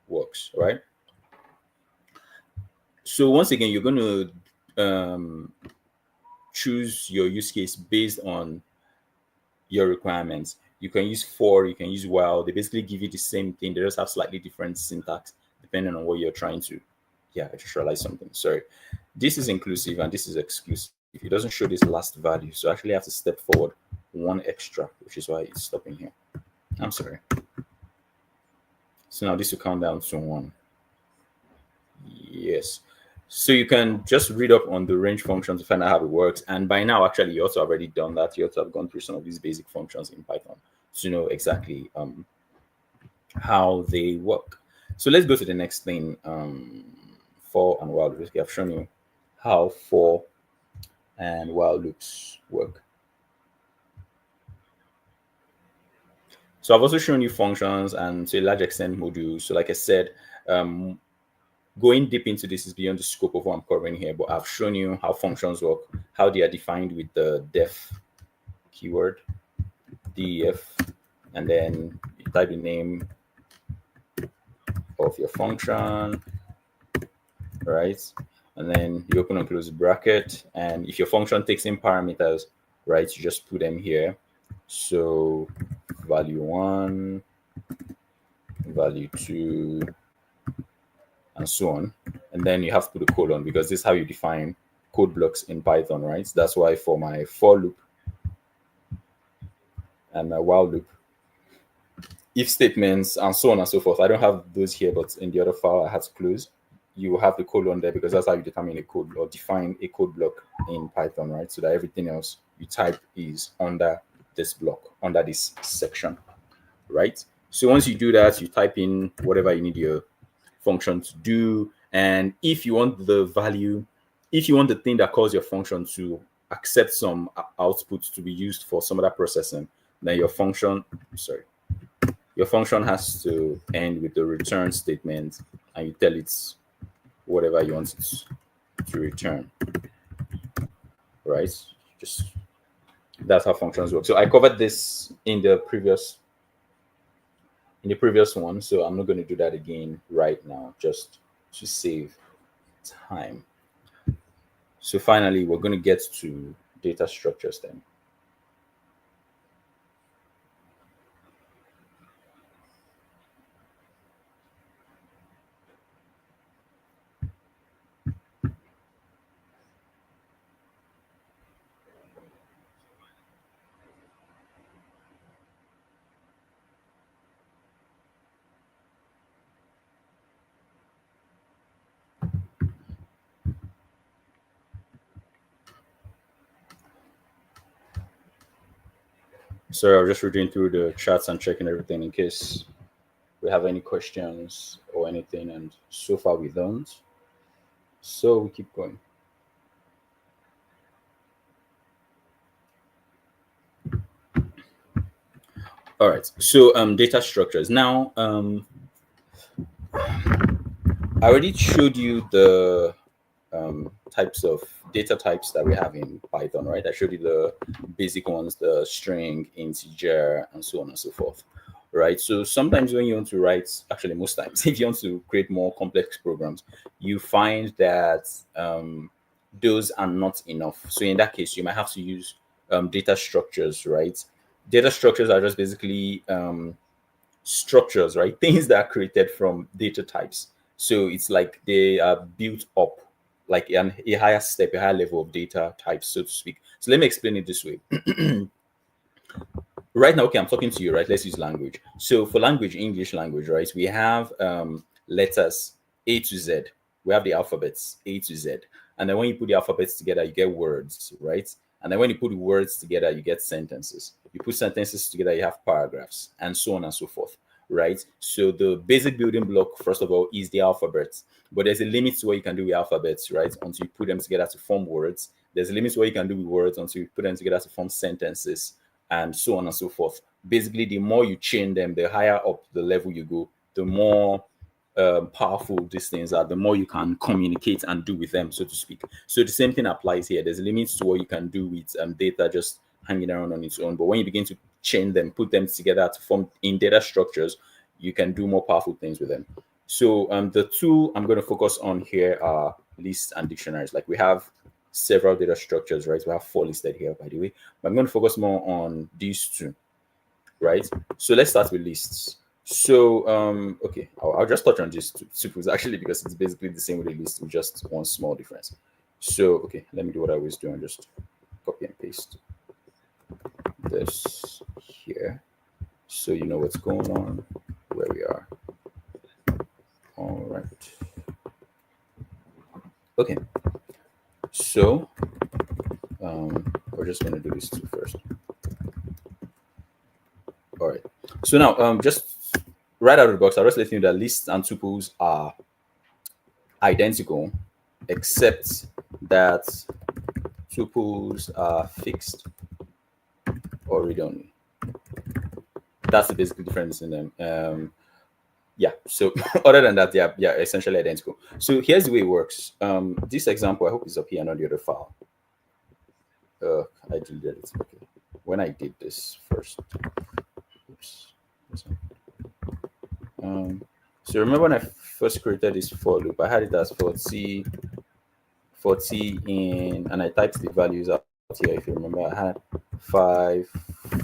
A: works, right? So once again, you're going to choose your use case based on your requirements. You can use for, you can use while. They basically give you the same thing. They just have slightly different syntax depending on what you're trying to. Yeah, I just realized something. Sorry. This is inclusive and this is exclusive. It doesn't show this last value. So I actually have to step forward 1 extra, which is why it's stopping here. I'm sorry. So now this will count down to 1. Yes. So you can just read up on the range function to find out how it works. And by now, actually, you also already done that. You also have gone through some of these basic functions in Python to know exactly how they work. So let's go to the next thing. For and while loops. I've shown you how for and while loops work. So I've also shown you functions and to a large extent modules. So like I said, going deep into this is beyond the scope of what I'm covering here, but I've shown you how functions work, how they are defined with the def keyword, def, and then you type the name of your function, right? And then you open and close the bracket. And if your function takes in parameters, right, you just put them here. So value 1, value 2, and so on. And then you have to put a colon because this is how you define code blocks in Python, right? That's why for my for loop and my while loop, if statements and so on and so forth, I don't have those here, but in the other file I had to close. You have the colon there because that's how you determine a code or define a code block in Python, right? So that everything else you type is under this block, under this section, right? So once you do that, you type in whatever you need your function to do. And if you want the value, if you want the thing that calls your function to accept some output to be used for some other processing, then your function has to end with the return statement and you tell it whatever you want it to return, right? Just that's how functions work. So I covered this in the previous one, so I'm not going to do that again right now just to save time. So finally, we're going to get to data structures then. So I was just reading through the chats and checking everything in case we have any questions or anything, and so far we don't. So we keep going. All right. So data structures. Now I already showed you the types of data types that we have in Python, right? I showed you the basic ones, the string, integer, and so on and so forth, right? So sometimes when you want to write, actually most times, if you want to create more complex programs, you find that those are not enough. So in that case, you might have to use data structures, right? Data structures are just basically structures, right? Things that are created from data types. So it's like they are built up like a higher step, a higher level of data types, so to speak. So let me explain it this way. Right now, okay, I'm talking to you, right? Let's use language. So for language, English language, right? We have letters A to Z. We have the alphabets A to Z. And then when you put the alphabets together, you get words, right? And then when you put the words together, you get sentences. You put sentences together, you have paragraphs, and so on and so forth, right? So the basic building block, first of all, is the alphabet. But there's a limit to what you can do with alphabets, right? Until you put them together to form words. There's a limit to what you can do with words until you put them together to form sentences, and so on and so forth. Basically, the more you chain them, the higher up the level you go, the more powerful these things are, the more you can communicate and do with them, so to speak. So the same thing applies here. There's limits to what you can do with data just hanging around on its own. But when you begin to chain them, put them together to form in data structures, you can do more powerful things with them. So the two I'm going to focus on here are lists and dictionaries. Like we have several data structures, right? We have 4 listed here, by the way. But I'm going to focus more on these two, right? So let's start with lists. So, okay, I'll just touch on these two tuples actually because it's basically the same with a list with just one small difference. So, okay, let me do what I always do and just copy and paste this here so you know what's going on, where we are. All right. Okay. So, we're just going to do this two first. All right. So now, just right out of the box, I'll just let you know that lists and tuples are identical, except that tuples are fixed or read-only. That's the basic difference in them. Yeah. So other than that, yeah, essentially identical. So here's the way it works. This example, I hope is up here, not the other file. I deleted it. Okay. When I did this first. Oops. So remember when I first created this for loop, I had it as 40 in, and I typed the values out here. If you remember, I had 5,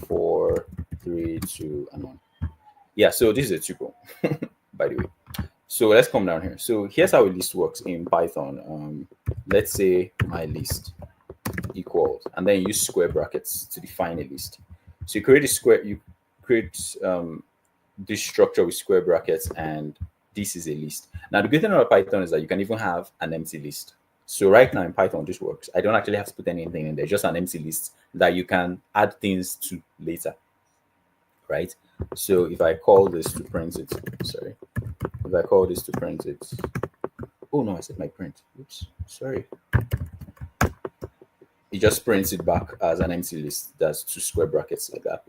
A: 4, 3, 2, and 1. Yeah, so this is a tuple, by the way. So let's come down here. So here's how a list works in Python. Let's say my list equals, and then you use square brackets to define a list. So you create a square, you create this structure with square brackets, and this is a list. Now, the good thing about Python is that you can even have an empty list. So right now in Python, this works. I don't actually have to put anything in there, just an empty list that you can add things to later, right? So if I call this to print it, sorry, if I call this to print it, oh no, I said my print, oops, sorry. It just prints it back as an empty list. That's 2 square brackets like that.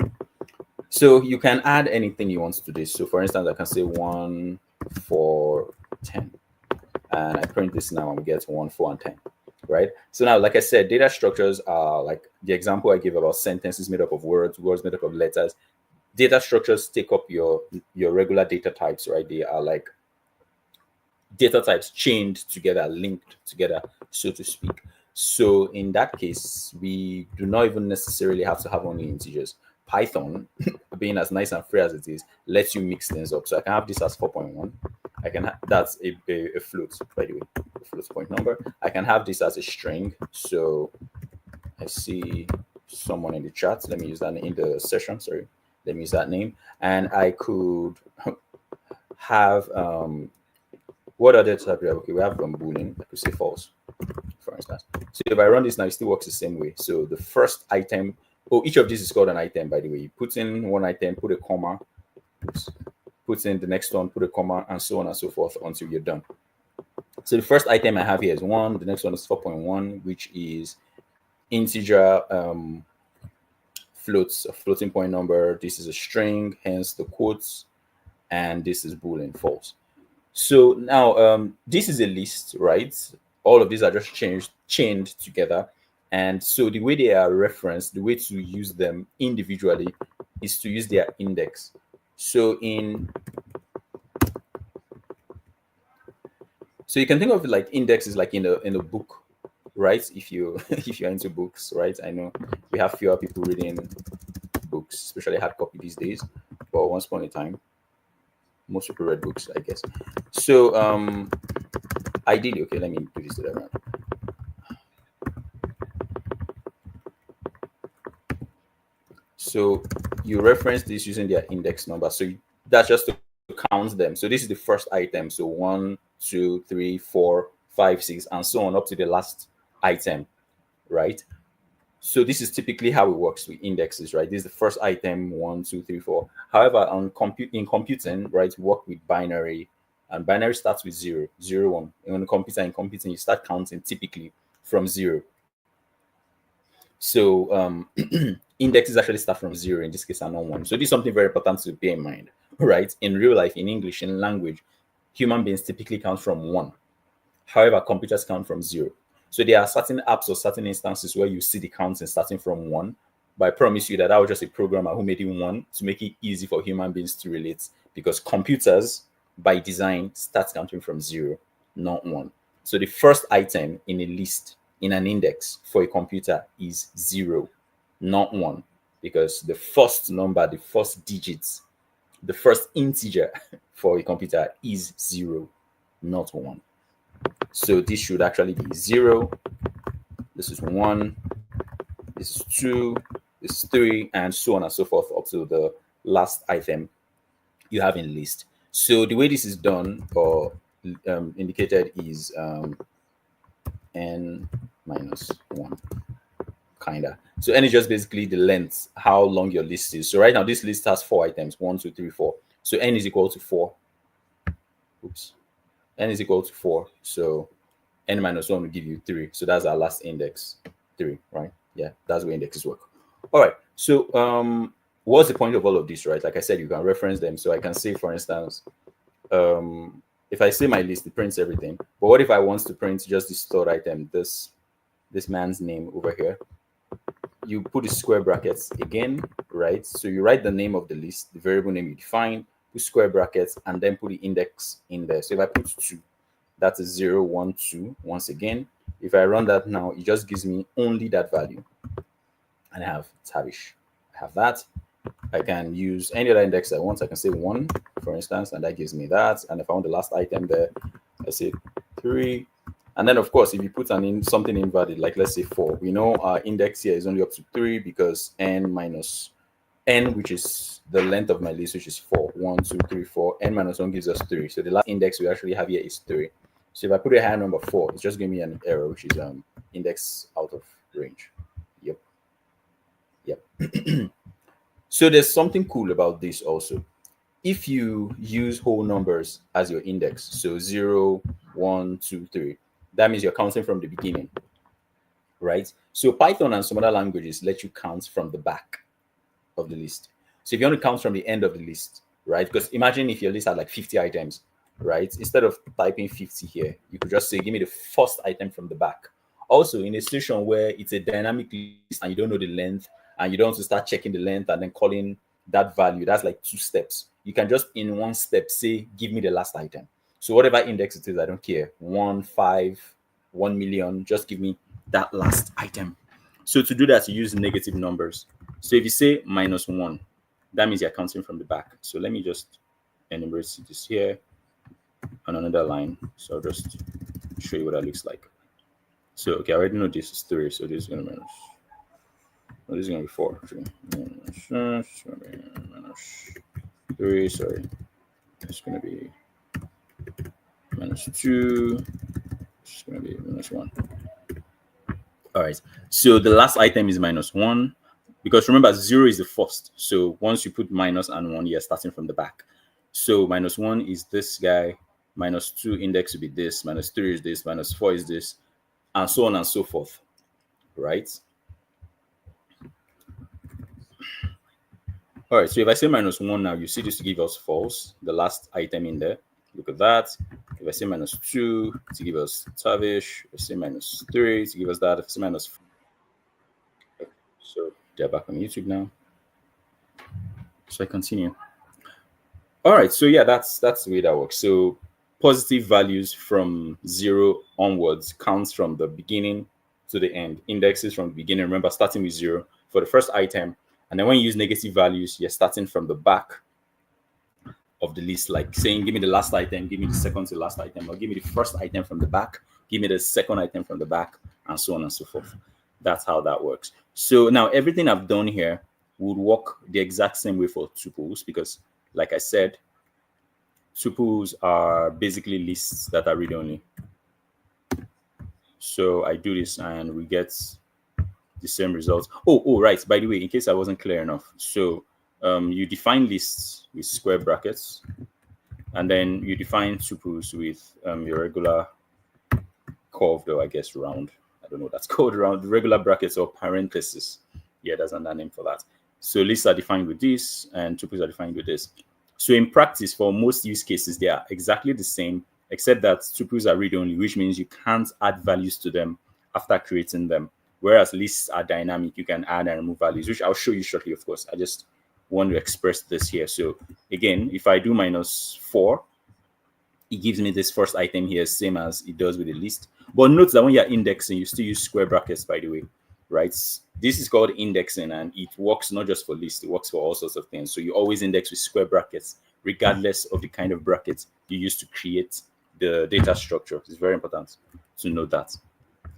A: So you can add anything you want to this. So for instance, I can say 1, 4, 10. And I print this now and we get 1, 4, and 10, right? So now, like I said, data structures are like the example I gave about sentences made up of words made up of letters. Data structures take up your regular data types, right? They are like data types chained together, linked together, so to speak. So in that case, we do not even necessarily have to have only integers. Python, being as nice and free as it is, lets you mix things up. So I can have this as 4.1. I can that's a float, by the way, a float point number. I can have this as a string. So I see someone in the chat. Let me use that in the session. Sorry, let me use that name. And I could have what other type we have? Okay, we have boolean. I could say false, for instance. So if I run this now, it still works the same way. So the first item, each of these is called an item, by the way. You put in one item, put a comma, put in the next one, put a comma, and so on and so forth until you're done. So the first item I have here is 1. The next one is 4.1, which is integer floats, a floating point number. This is a string, hence the quotes, and this is Boolean false. So now this is a list, right? All of these are just chained together. And so the way they are referenced, the way to use them individually is to use their index. So so you can think of it like indexes like in a book, right? If you if you're into books, right? I know we have fewer people reading books, especially hard copy these days. But once upon a time, most people read books, I guess. So ideally, okay, let me do this to the round. So you reference this using their index number. So that's just to count them. So this is the first item. So 1, 2, 3, 4, 5, 6, and so on up to the last item, right? So this is typically how it works with indexes, right? This is the first item, 1, 2, 3, 4. However, in computing, right, we work with binary, and binary starts with 0, 0, 1. And on in computing, you start counting typically from 0. So indexes actually start from 0, in this case, and not 1. So this is something very important to bear in mind, right? In real life, in English, in language, human beings typically count from 1. However, computers count from 0. So there are certain apps or certain instances where you see the counting starting from 1. But I promise you that was just a programmer who made it 1 to make it easy for human beings to relate, because computers, by design, start counting from 0, not 1. So the first item in a list, in an index for a computer, is 0, not 1, because the first number, the first digits, the first integer for a computer is 0, not 1. So this should actually be 0. This is 1. This is 2. This is 3, and so on and so forth up to the last item you have in list. So the way this is done or indicated is n minus 1, kinda. So n is just basically the length, how long your list is. So right now this list has 4 items, 1, 2, 3, 4. So n is equal to 4. Oops. N is equal to 4. So n minus 1 will give you 3. So that's our last index, 3, right? Yeah, that's where indexes work. All right. So what's the point of all of this, right? Like I said, you can reference them. So I can say, for instance, if I say my list, it prints everything. But what if I want to print just this third item, this man's name over here? You put the square brackets again, right? So you write the name of the list, the variable name you define, put square brackets, and then put the index in there. So if I put 2, that is 0, 1, 2. Once again, if I run that now, it just gives me only that value. And I have Tavish. I have that. I can use any other index I want. I can say 1, for instance, and that gives me that. And if I want the last item there, I say 3. And then, of course, if you put something invalid, like let's say 4, we know our index here is only up to 3 because n minus n, which is the length of my list, which is 4. 1, 2, 3, 4. N minus 1 gives us 3. So the last index we actually have here is 3. So if I put a higher number 4, it's just giving me an error, which is index out of range. Yep. So there's something cool about this also. If you use whole numbers as your index, so 0, 1, 2, 3, that means you're counting from the beginning, right? So Python and some other languages let you count from the back of the list. So if you want to count from the end of the list, right? Because imagine if your list had like 50 items, right? Instead of typing 50 here, you could just say, give me the first item from the back. Also, in a situation where it's a dynamic list and you don't know the length, and you don't want to start checking the length and then calling that value, that's like 2 steps. You can just in one step say, give me the last item. So whatever index it is, I don't care. 1, 5, 1 million, just give me that last item. So to do that, you use negative numbers. So if you say minus 1, that means you're counting from the back. So let me just enumerate this here on another line. So I'll just show you what that looks like. So, okay, I already know this is 3, so this is going to minus. No, this is going to be 4. Minus 3, sorry. It's going to be minus 2. It's going to be minus 1. All right. So the last item is minus 1. Because remember, 0 is the first. So once you put minus and 1, you're starting from the back. So minus 1 is this guy. Minus 2 index will be this. Minus 3 is this. Minus 4 is this. And so on and so forth. Right? All right, so if I say -1 now, you see this to give us false, the last item in there. Look at that. If I say -2 to give us tavish, if I say -3 to give us that, if I say -4. So they're back on YouTube now. So I continue. All right, so yeah, that's the way that works. So positive values from 0 onwards counts from the beginning to the end. Indexes from the beginning. Remember, starting with 0 for the first item, and then when you use negative values, you're starting from the back of the list, like saying, give me the last item, give me the second to last item, or give me the first item from the back, give me the second item from the back, and so on and so forth. That's how that works. So now everything I've done here would work the exact same way for tuples, because like I said, tuples are basically lists that are read-only. So I do this and we get the same results. Oh, right. By the way, in case I wasn't clear enough. So you define lists with square brackets, and then you define tuples with your regular curved, or I guess round. I don't know what that's called, round, regular brackets or parentheses. Yeah, there's another name for that. So lists are defined with this, and tuples are defined with this. So in practice, for most use cases, they are exactly the same, except that tuples are read-only, which means you can't add values to them after creating them. Whereas lists are dynamic, you can add and remove values, which I'll show you shortly, of course. I just want to express this here. So again, if I do -4, it gives me this first item here, same as it does with the list. But note that when you're indexing, you still use square brackets, by the way, right? This is called indexing, and it works not just for lists, it works for all sorts of things. So you always index with square brackets, regardless of the kind of brackets you use to create the data structure. It's very important to know that.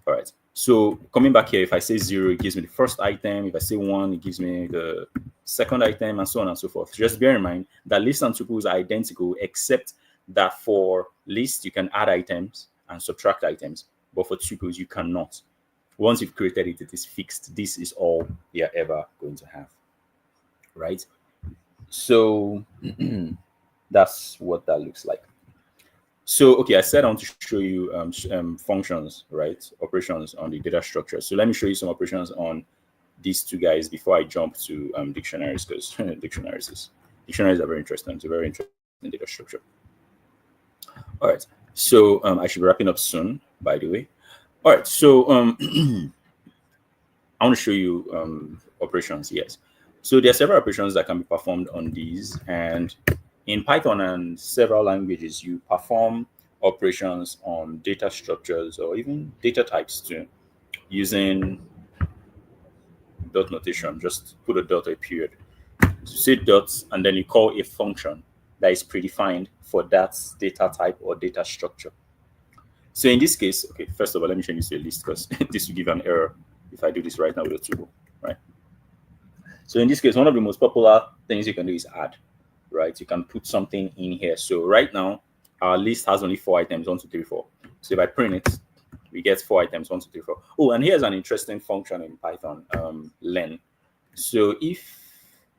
A: All right. So coming back here, if I say 0, it gives me the first item. If I say 1, it gives me the second item, and so on and so forth. Just bear in mind that lists and tuples are identical, except that for lists, you can add items and subtract items, but for tuples, you cannot. Once you've created it, it is fixed. This is all you're ever going to have, right? So that's what that looks like. So, okay, I said I want to show you functions, right? Operations on the data structure. So let me show you some operations on these two guys before I jump to dictionaries, because dictionaries are very interesting. It's a very interesting data structure. All right. So I should be wrapping up soon, by the way. All right. So I want to show you operations. Yes. So there are several operations that can be performed on these, and in Python and several languages, you perform operations on data structures or even data types too, using dot notation. Just put a dot or a period. So say dots, and then you call a function that is predefined for that data type or data structure. So in this case, okay, first of all, let me change this to a list, because this will give an error if I do this right now with a tuple, right? So in this case, one of the most popular things you can do is add, right? You can put something in here. So right now, our list has only 4 items, 1, 2, 3, 4. So if I print it, we get 4 items, 1, 2, 3, 4. Oh, and here's an interesting function in Python, len. So if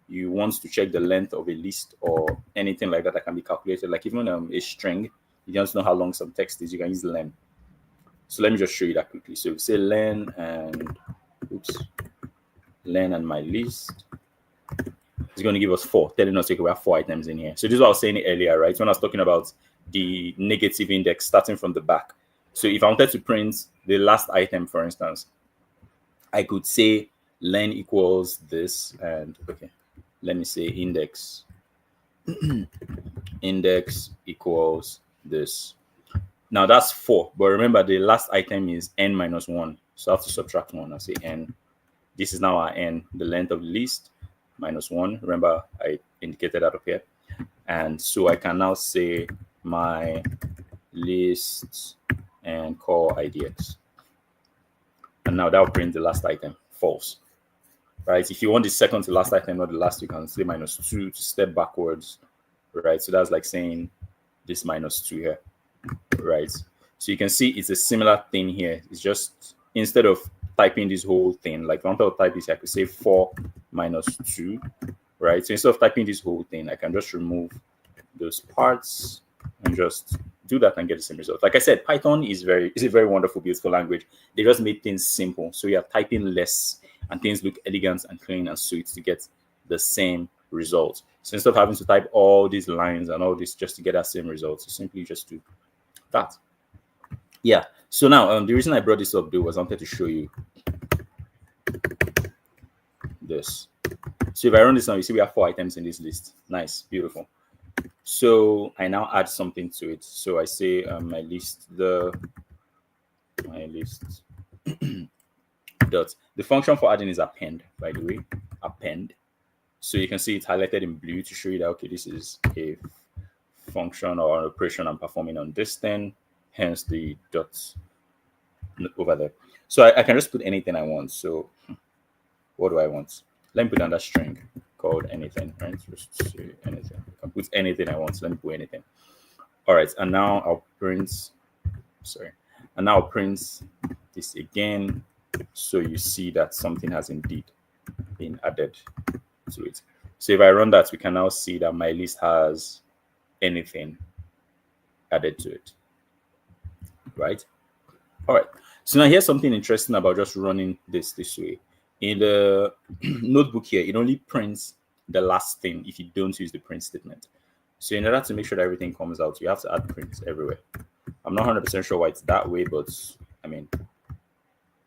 A: you want to check the length of a list or anything like that that can be calculated, like even a string, you just know how long some text is, you can use len. So let me just show you that quickly. So say len and my list is going to give us 4, telling us, okay, we have 4 items in here. So this is what I was saying earlier, right? When I was talking about the negative index starting from the back. So if I wanted to print the last item, for instance, I could say len equals this, and okay, let me say index index equals this. Now that's 4, but remember the last item is n minus 1, so I have to subtract 1. I say n. This is now our n, the length of the list, minus 1. Remember I indicated that up here, and so I can now say my list and call idx, and now that will print the last item, false. Right? If you want the second to last item, not the last, you can say -2 to step backwards, right? So that's like saying this -2 here, right? So you can see it's a similar thing here. It's just instead of typing this whole thing, like if I want to type this, I could say 4 minus 2, right? So instead of typing this whole thing, I can just remove those parts and just do that and get the same result. Like I said, Python is a very wonderful, beautiful language. They just made things simple. So you're typing less and things look elegant and clean and sweet to get the same result. So instead of having to type all these lines and all this just to get that same result, you simply just do that. Yeah. So now the reason I brought this up though was I wanted to show you this. So if I run this now, you see we have 4 items in this list. Nice, beautiful. So I now add something to it. So I say my list dot. The function for adding is append, by the way, append. So you can see it's highlighted in blue to show you that, okay, this is a function or an operation I'm performing on this thing, hence the dots over there. So I can just put anything I want. So what do I want? Let me put down that string called anything, right? Just say anything. I can put anything I want. So let me put anything. All right, and now I'll print, and now I'll print this again. So you see that something has indeed been added to it. So if I run that, we can now see that my list has anything added to it, right? All right. So now here's something interesting about just running this way. In the notebook here, it only prints the last thing if you don't use the print statement. So in order to make sure that everything comes out, you have to add prints everywhere. I'm not 100% sure why it's that way, but I mean,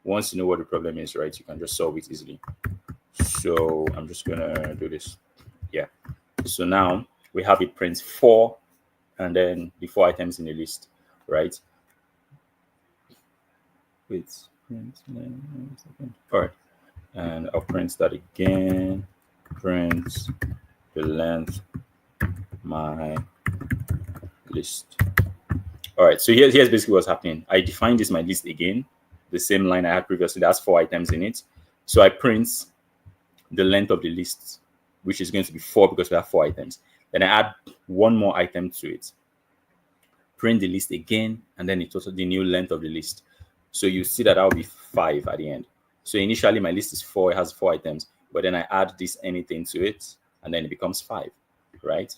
A: once you know what the problem is, right, you can just solve it easily. So I'm just gonna do this. Yeah. So now we have it print 4 and then the 4 items in the list, right? Wait. All right. And I'll print that again. Print the length my list. All right. So here's basically what's happening. I defined this my list again, the same line I had previously. That's 4 items in it. So I print the length of the list, which is going to be 4 because we have 4 items. Then I add one more item to it. Print the list again, and then it's also the new length of the list. So you see that will be 5 at the end. So initially my list is 4, it has 4 items, but then I add this anything to it, and then it becomes 5, right?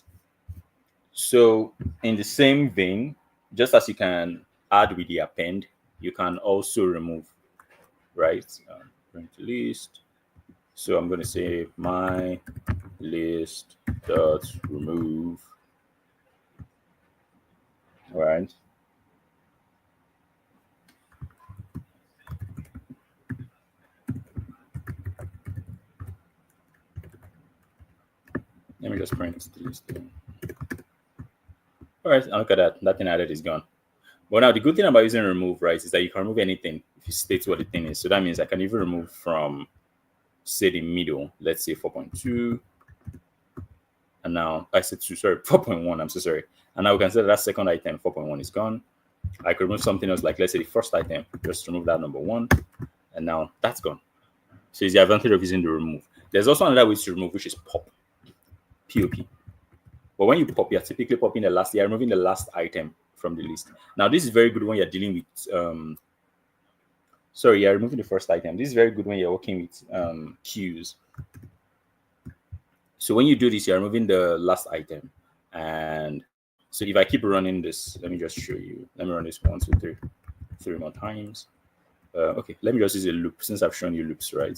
A: So in the same vein, just as you can add with the append, you can also remove, right? Print list. So I'm going to say my list dot remove, all right? Let me just print the list there. All right, look at that. That thing added is gone. But now the good thing about using remove, right, is that you can remove anything if you state what the thing is. So that means I can even remove from, say, the middle, let's say 4.2. And now I said 2, sorry, 4.1. I'm so sorry. And now we can say that second item, 4.1, is gone. I could remove something else, like let's say the first item, just remove that number 1. And now that's gone. So it's the advantage of using the remove. There's also another way to remove, which is pop. POP. But when you pop, you're typically popping the last, you're removing the last item from the list. Now, this is very good when you're dealing with, you're removing the first item. This is very good when you're working with queues. So when you do this, you're removing the last item. And so if I keep running this, let me just show you. Let me run this 1, 2, 3 more times. Okay, let me just use a loop since I've shown you loops, right?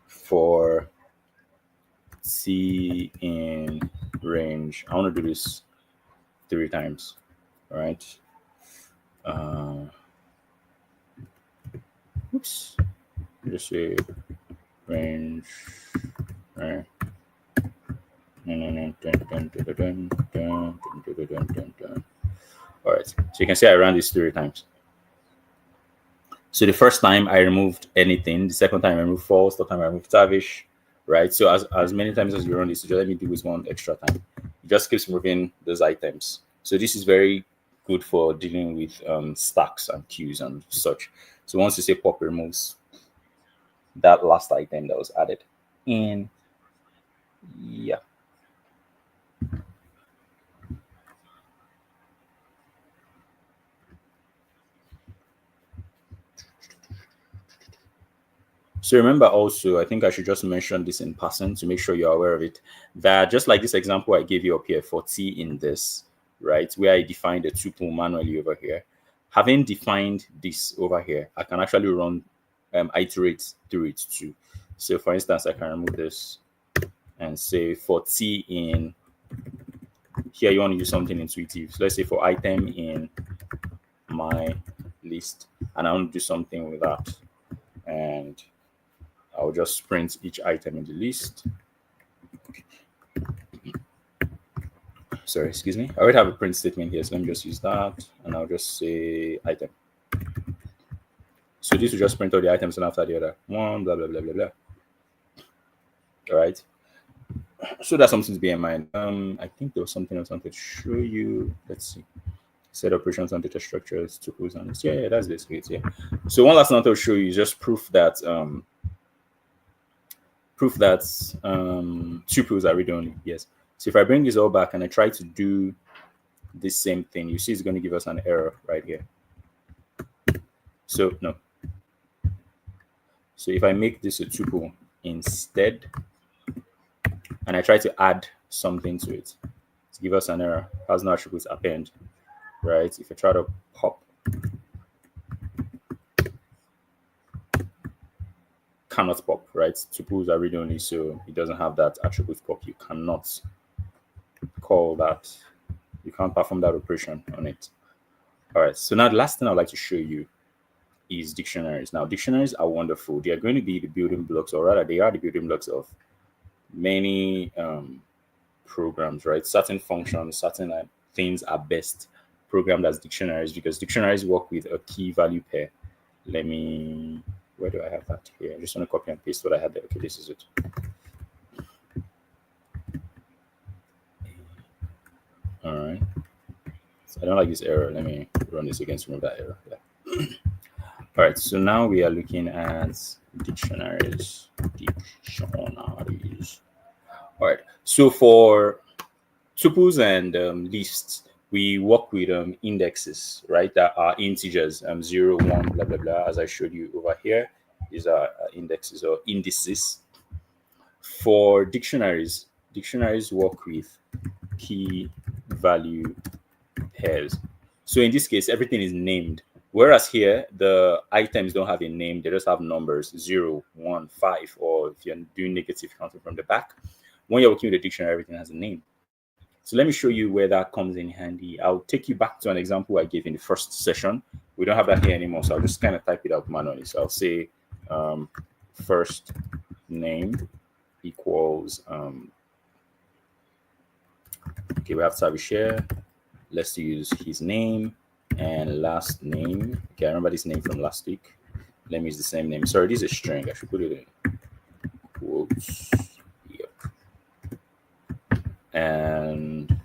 A: For C in range, I want to do this 3 times. All right. Oops. Just say range. All right. All right. So you can see I ran this 3 times. So the first time I removed anything, the second time I removed false, the third time I removed Tavish, right? So as many times as you run this, just let me do this 1 extra time. It just keeps moving those items. So this is very good for dealing with stacks and queues and such. So once you say pop, removes that last item that was added in. Yeah. So remember also, I think I should just mention this in passing to make sure you're aware of it, that just like this example I gave you up here for T in this, right, where I defined a tuple manually over here, having defined this over here, I can actually run iterate through it too. So for instance, I can remove this and say for T in here, you want to use something intuitive. So let's say for item in my list, and I want to do something with that. And I'll just print each item in the list. Sorry, excuse me. I already have a print statement here, so let me just use that, and I'll just say item. So this will just print all the items one after the other. One, blah, blah, blah, blah, blah. All right. So that's something to bear in mind. I think there was something else I wanted to show you. Let's see. Set operations on data structures, tuples, and this. Yeah, that's basically it. Yeah. So one last thing I want to show you is just proof that tuples are read only. Yes. So if I bring this all back and I try to do this same thing, you see it's going to give us an error right here. So no. So if I make this a tuple instead, and I try to add something to it, to give us an error, has no attributes append, right? If I try to pop, cannot pop, right? Tuples are read only, so it doesn't have that attribute pop. You cannot call that, you can't perform that operation on it. All right, so now the last thing I'd like to show you is dictionaries. Now, dictionaries are wonderful. They are going to be the building blocks, or rather, they are the building blocks of many programs, right? Certain functions, certain things are best programmed as dictionaries because dictionaries work with a key value pair. Let me, where do I have that here? I just want to copy and paste what I had there. Okay, this is it. All right. So I don't like this error. Let me run this again to remove that error. Yeah. All right, so now we are looking at dictionaries. Dictionaries. All right, so for tuples and lists, we work with indexes, right? That are integers, 0, 1, blah, blah, blah. As I showed you over here, these are indexes or indices. For dictionaries, dictionaries work with key value pairs. So in this case, everything is named. Whereas here, the items don't have a name, they just have numbers 0, 1, 5, or if you're doing negative counting from the back. When you're working with a dictionary, everything has a name. So let me show you where that comes in handy. I'll take you back to an example I gave in the first session. We don't have that here anymore, so I'll just kind of type it out manually. So I'll say first name equals, okay, we have to have a share. Let's use his name and last name. Okay, I remember this name from last week. Let me use the same name. Sorry, this is a string. I should put it in quotes. Yep. And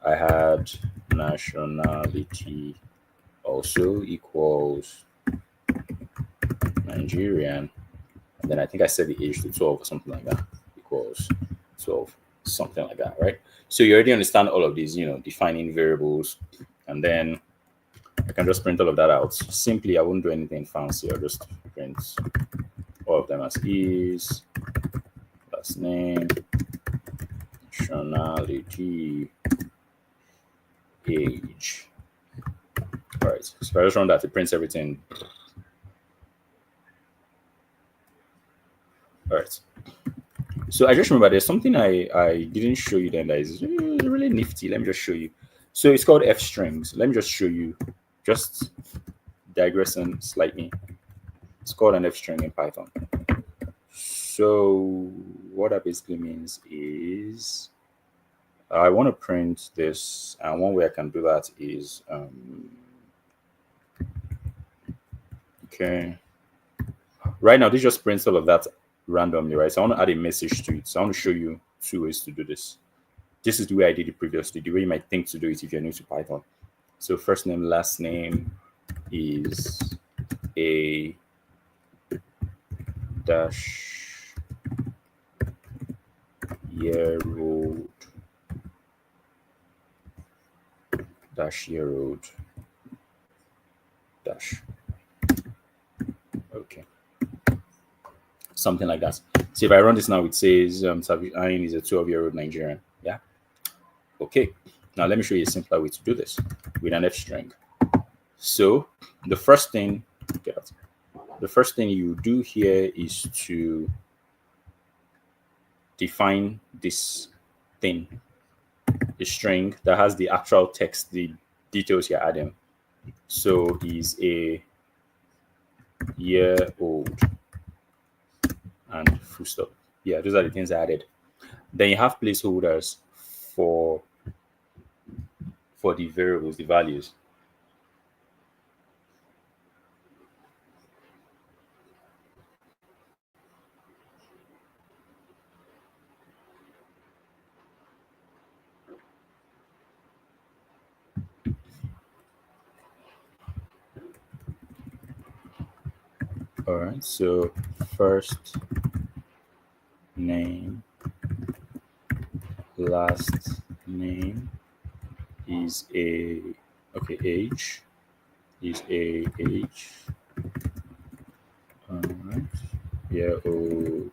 A: I had nationality also equals Nigerian. And then I think I set the age to 12 or something like that. Equals 12, something like that, right? So you already understand all of these, defining variables. And then I can just print all of that out. Simply, I won't do anything fancy. I'll just print all of them as is, last name, nationality, age. All right, so if I just run that, it prints everything. All right. So I just remember there's something I didn't show you then that is really nifty. Let me just show you. So it's called F strings. Let me just show you, just digressing slightly. It's called an F string in Python. So what that basically means is I want to print this, and one way I can do that is okay. Right now, this just prints all of that randomly, right? So I want to add a message to it. So I want to show you 2 ways to do this. This is the way I did it previously, the way you might think to do it if you're new to Python. So first name, last name is a dash year old dash year old dash. Okay. Something like that. So if I run this now, it says AAN is a 12-year-old Nigerian. Yeah. Okay. Now let me show you a simpler way to do this with an F string. So the first thing the first thing you do here is to define this thing, a string that has the actual text, the details you're adding. So is a year old and full stop. Yeah, those are the things I added. Then you have placeholders for the variables, the values. All right, so first name, last name is a, okay, age is a age. All right, year old.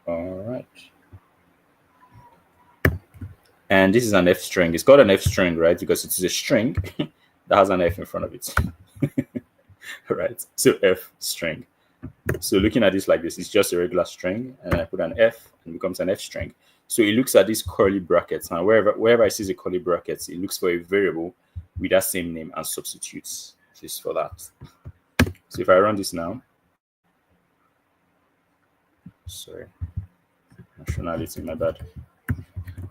A: All right. And this is an F string. It's called an F string, right? Because it is a string that has an F in front of it. Right. So F string. So looking at this like this, it's just a regular string, and I put an F and it becomes an F string. So it looks at these curly brackets, and wherever I see the curly brackets, it looks for a variable with that same name and substitutes this for that. So if I run this now, sorry, nationality, my bad.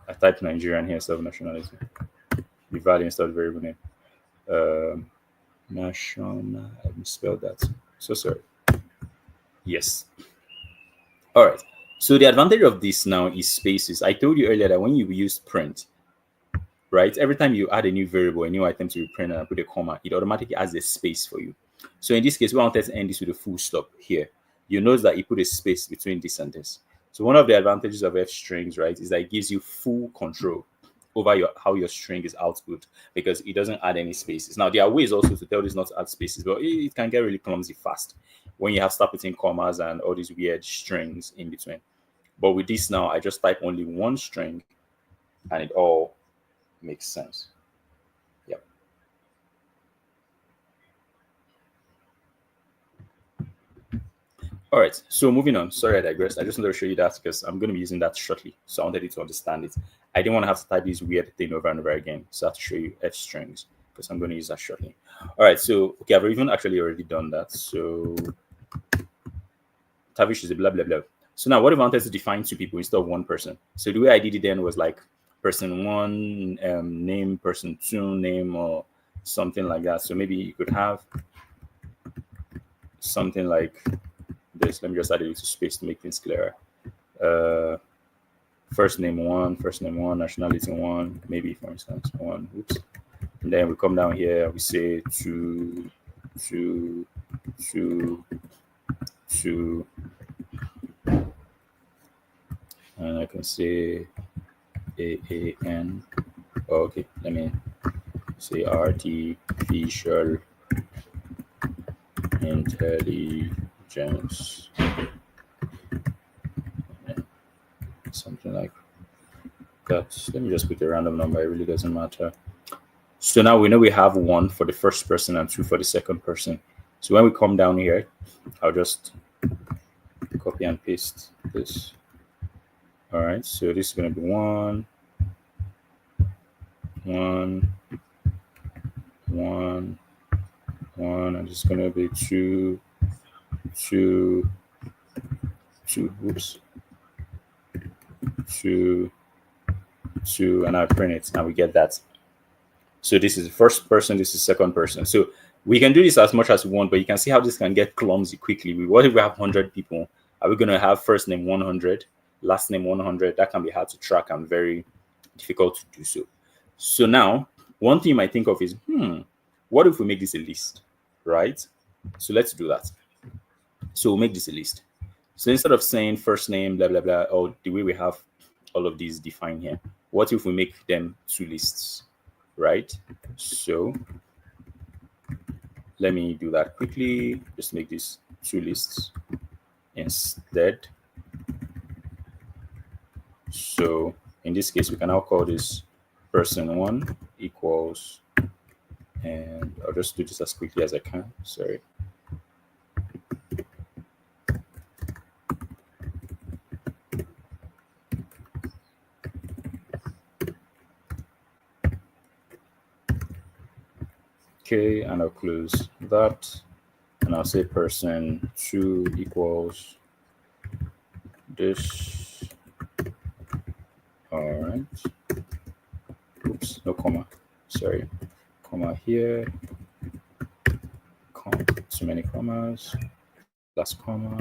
A: I typed Nigerian here instead of nationality. The value instead of variable name. National, I misspelled that. So sorry. Yes. All right. So the advantage of this now is spaces. I told you earlier that when you use print, right, every time you add a new variable, a new item to be printed and put a comma, it automatically adds a space for you. So in this case, we wanted to end this with a full stop here. You notice that you put a space between this and this. So one of the advantages of F strings, right, is that it gives you full control over how your string is output, because it doesn't add any spaces. Now, there are ways also to tell this not to add spaces, but it can get really clumsy fast when you have start putting commas and all these weird strings in between. But with this now, I just type only one string and it all makes sense. Yep. All right, so moving on. Sorry, I digressed. I just wanted to show you that because I'm going to be using that shortly. So I wanted you to understand it. I didn't want to have to type this weird thing over and over again. So I have to show you F strings because I'm going to use that shortly. All right, so, okay, I've even actually already done that. So Tavish is a blah, blah, blah. So now what if I wanted to define two people instead of one person? So the way I did it then was like person one, name, person two, name, or something like that. So maybe you could have something like this. Let me just add a little space to make things clearer. First name one, nationality one, maybe for instance one. Oops. And then we come down here. We say two, and I can say AAN. Oh, okay, let me say artificial intelligence. Something like that. Let me just put a random number. It really doesn't matter. So now we know we have one for the first person and two for the second person. So when we come down here, I'll just copy and paste this. All right. So this is going to be one, and it's going to be two. Oops. Two, and I print it, and we get that. So this is the first person, this is second person. So we can do this as much as we want, but you can see how this can get clumsy quickly. What if we have 100 people? Are we going to have first name 100, last name 100? That can be hard to track and very difficult to do so. So now, one thing you might think of is, what if we make this a list, right? So let's do that. So we'll make this a list. So instead of saying first name, blah, blah, blah, or the way we have all of these defined here, what if we make them two lists, right? So let me do that quickly. Just make this two lists instead. So in this case, we can now call this person one equals, and I'll just do this as quickly as I can. Sorry. Okay, and I'll close that, and I'll say person two equals this. All right. Oops, no comma. Sorry. Comma here. Too many commas. Last comma.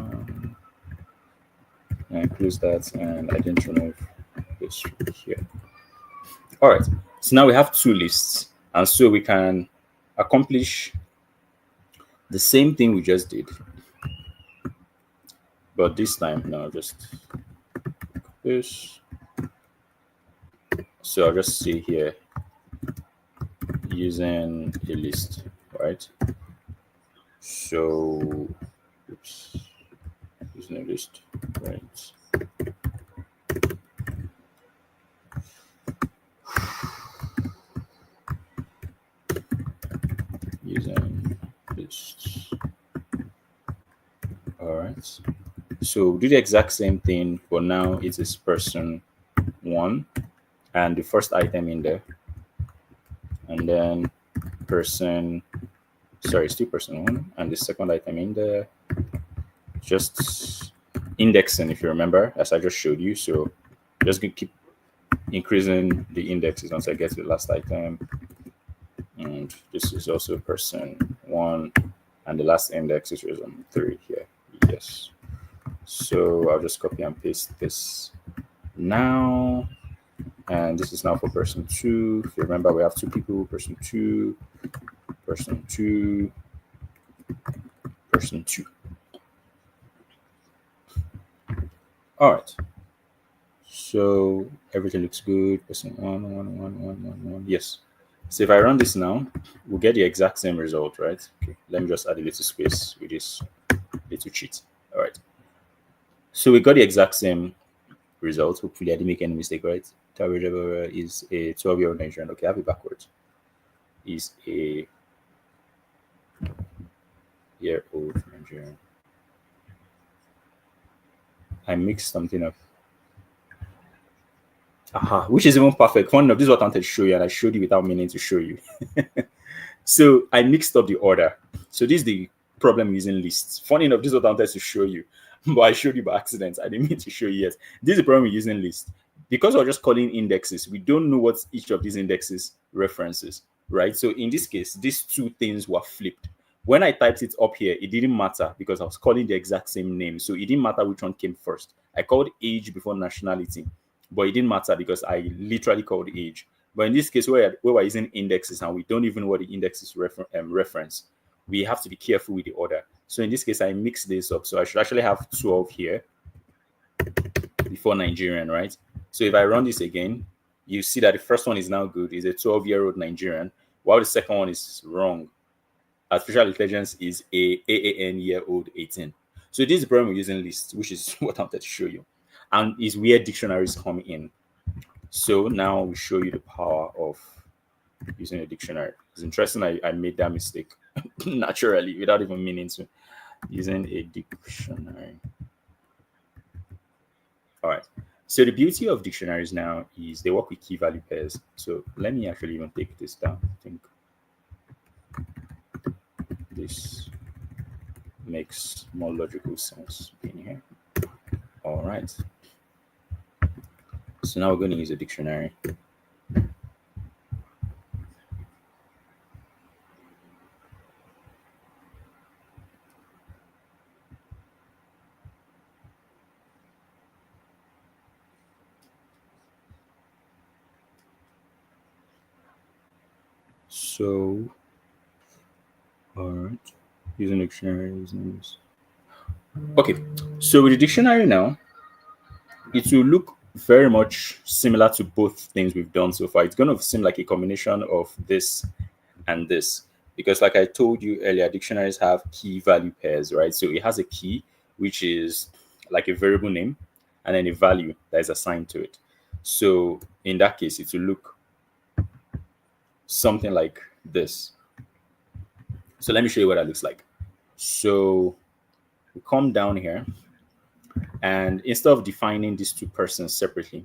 A: And close that, and I didn't remove this here. All right. So now we have two lists, and so we can accomplish the same thing we just did, but this time now just this. So I'll just say here using a list, right? So, oops, using a list, right? Using lists. All right. So do the exact same thing, but now it is person one and the first item in there, and then person, sorry, still person one, and the second item in there, just indexing, if you remember, as I just showed you. So just gonna keep increasing the indexes once I get to the last item. And this is also person one, and the last index is result 3 here. Yes. So I'll just copy and paste this now. And this is now for person two. If you remember, we have two people, person two, person two, person two. All right. So everything looks good. Person one. Yes. So if I run this now, we'll get the exact same result, right? Okay. Let me just add a little space with this little cheat. All right. So we got the exact same result. Hopefully I didn't make any mistake, right? Tabarjaba is a 12-year-old Nigerian. Okay, I have it backwards. Is a year-old Nigerian. I mixed something up. Aha, which is even perfect. One of this is what I wanted to show you, and I showed you without meaning to show you. So I mixed up the order. So this is the problem using lists. Funny enough, this is what I wanted to show you, but I showed you by accident. I didn't mean to show you yet. This is the problem using lists. Because we're just calling indexes, we don't know what each of these indexes references, right? So in this case, these two things were flipped. When I typed it up here, it didn't matter because I was calling the exact same name. So it didn't matter which one came first. I called age before nationality, but it didn't matter because I literally called age. But in this case, where we're using indexes and we don't even know what the indexes reference, we have to be careful with the order. So in this case, I mixed this up. So I should actually have 12 here before Nigerian, right? So if I run this again, you see that the first one is now good. Is a 12-year-old Nigerian, while the second one is wrong. Artificial intelligence is a AAN year-old 18. So this is the problem with using lists, which is what I wanted to show you, and is where dictionaries come in. So now we show you the power of using a dictionary. It's interesting I made that mistake naturally without even meaning to, using a dictionary. All right. So the beauty of dictionaries now is they work with key value pairs. So let me actually even take this down. I think this makes more logical sense in here. All right. So now we're going to use a dictionary. So, all right, using dictionary. Okay, so with the dictionary now, it will look very much similar to both things we've done so far. It's going to seem like a combination of this and this, because like I told you earlier, dictionaries have key value pairs, right? So it has a key, which is like a variable name, and then a value that is assigned to it. So in that case, it will look something like this. So let me show you what that looks like. So we come down here, and instead of defining these two persons separately,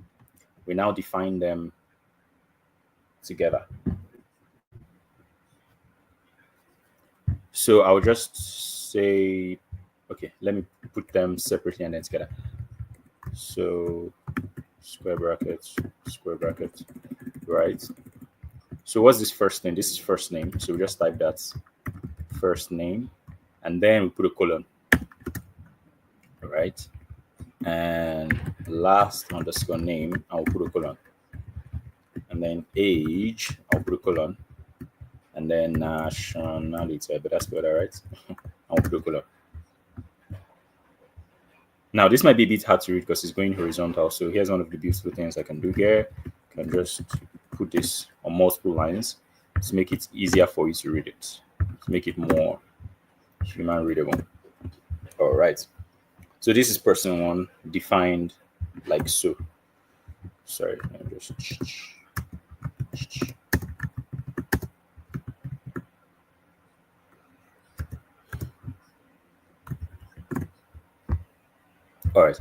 A: we now define them together. So I'll just say, okay, let me put them separately and then together. So square brackets, right? So what's this first name? This is first name. So we just type that first name, and then we put a colon, right? And last underscore name, I'll put a colon. And then age, I'll put a colon. And then nationality, but that's better, right? I'll put a colon. Now, this might be a bit hard to read because it's going horizontal. So here's one of the beautiful things I can do here. I can just put this on multiple lines to make it easier for you to read it, to make it more human readable. All right. So this is person one defined like so. Sorry, let me just. All right.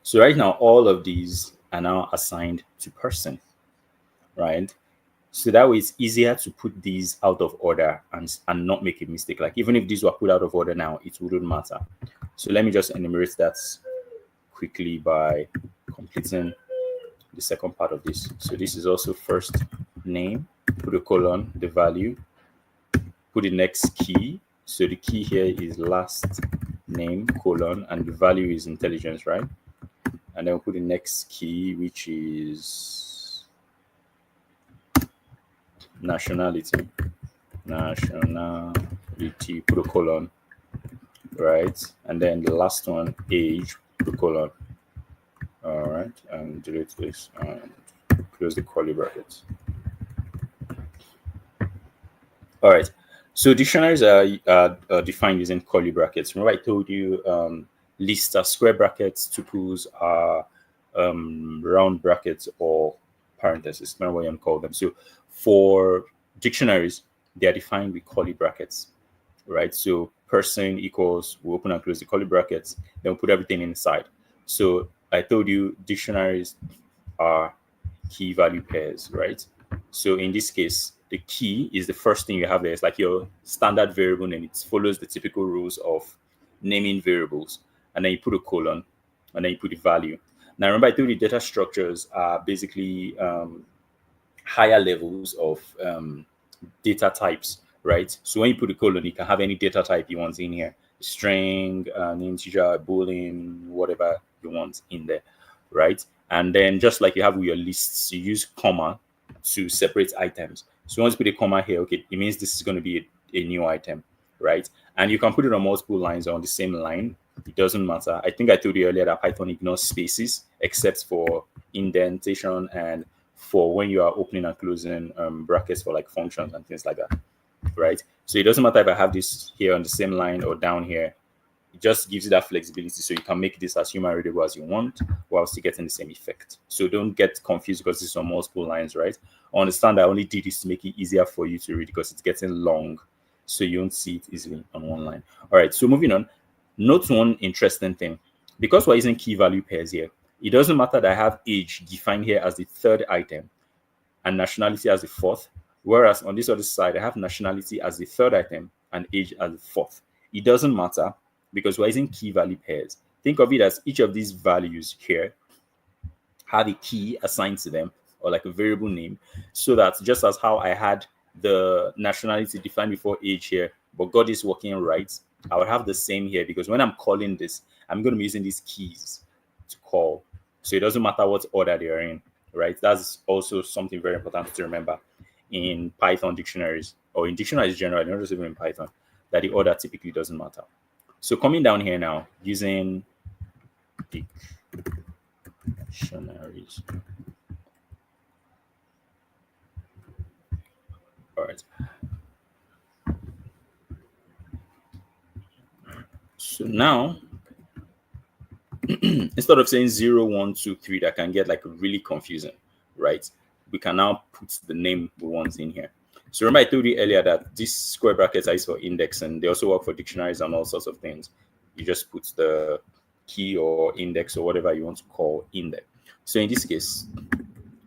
A: So right now, all of these are now assigned to person, right? So that way it's easier to put these out of order and not make a mistake. Like even if these were put out of order now, it wouldn't matter. So let me just enumerate that quickly by completing the second part of this. So this is also first name, put a colon, the value, put the next key. So the key here is last name, colon, and the value is intelligence, right? And then we'll put the next key, which is nationality. Nationality, put a colon, right? And then the last one, age, put a colon. All right, and delete this and close the curly brackets. All right, so dictionaries are defined using curly brackets. Remember I told you lists are square brackets, tuples are round brackets or parentheses, remember what you call them. So for dictionaries, they are defined with curly brackets, right? So person equals, we open and close the curly brackets, then we put everything inside. So I told you dictionaries are key value pairs, right? So in this case, the key is the first thing you have there. It's like your standard variable name. It follows the typical rules of naming variables. And then you put a colon, and then you put the value. Now remember, I told you data structures are basically higher levels of data types, right? So when you put a colon, you can have any data type you want in here, string, an integer, boolean, whatever you want in there, right? And then just like you have with your lists, you use comma to separate items. So once you put a comma here, okay, it means this is going to be a new item, right? And you can put it on multiple lines or on the same line. It doesn't matter. I think I told you earlier that Python ignores spaces except for indentation and for when you are opening and closing brackets for like functions and things like that, right? So it doesn't matter if I have this here on the same line or down here. It just gives you that flexibility so you can make this as human readable as you want while still getting the same effect. So don't get confused because this is on multiple lines, right? I understand I only did this to make it easier for you to read because it's getting long, so you won't see it easily on one line. All right, so moving on. Note one interesting thing. Because we're using key value pairs here, it doesn't matter that I have age defined here as the third item and nationality as the fourth, whereas on this other side, I have nationality as the third item and age as the fourth. It doesn't matter because we're using key value pairs. Think of it as each of these values here have a key assigned to them or like a variable name, so that just as how I had the nationality defined before age here, but got this working right, I would have the same here because when I'm calling this, I'm going to be using these keys to call. So it doesn't matter what order they are in, right? That's also something very important to remember in Python dictionaries or in dictionaries generally, not just even in Python, that the order typically doesn't matter. So coming down here now, using dictionaries. All right. So now, instead of saying 0, 1, 2, 3, that can get like really confusing, right? We can now put the name we want in here. So remember I told you earlier that these square brackets are used for index and they also work for dictionaries and all sorts of things. You just put the key or index or whatever you want to call in there. So in this case,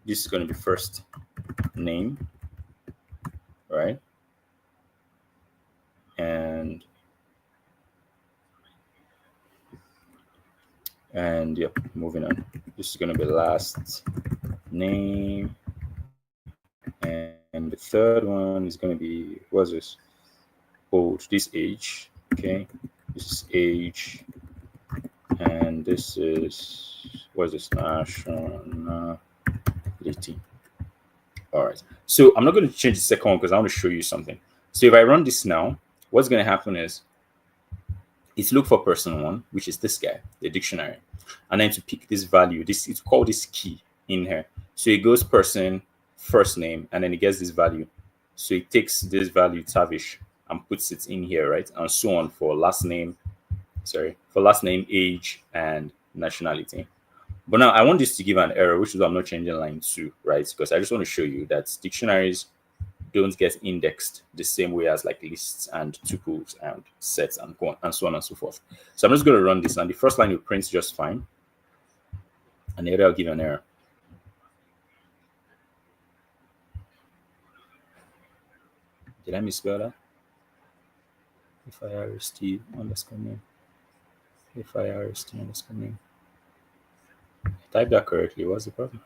A: this is going to be first name, right? And yep, moving on. This is going to be last name, and the third one is going to be, what's this? Old, this age, okay, this is age, and this is, what's this? Nationality. All right, so I'm not going to change the second one because I want to show you something. So if I run this now, what's going to happen is it's look for person one, which is this guy, the dictionary, and then to pick this value, this it's called this key in here. So it goes person, first name, and then it gets this value. So it takes this value Tavish and puts it in here, right? And so on for last name, for last name, age, and nationality. But now I want this to give an error, which is why I'm not changing line two, right? Because I just want to show you that dictionaries don't get indexed the same way as like lists and tuples and sets and so on and so forth. So I'm just going to run this, and the first line will print just fine, and the other will give an error. Did I misspell that? FIRST underscore name. FIRST underscore name. I typed that correctly. What's the problem?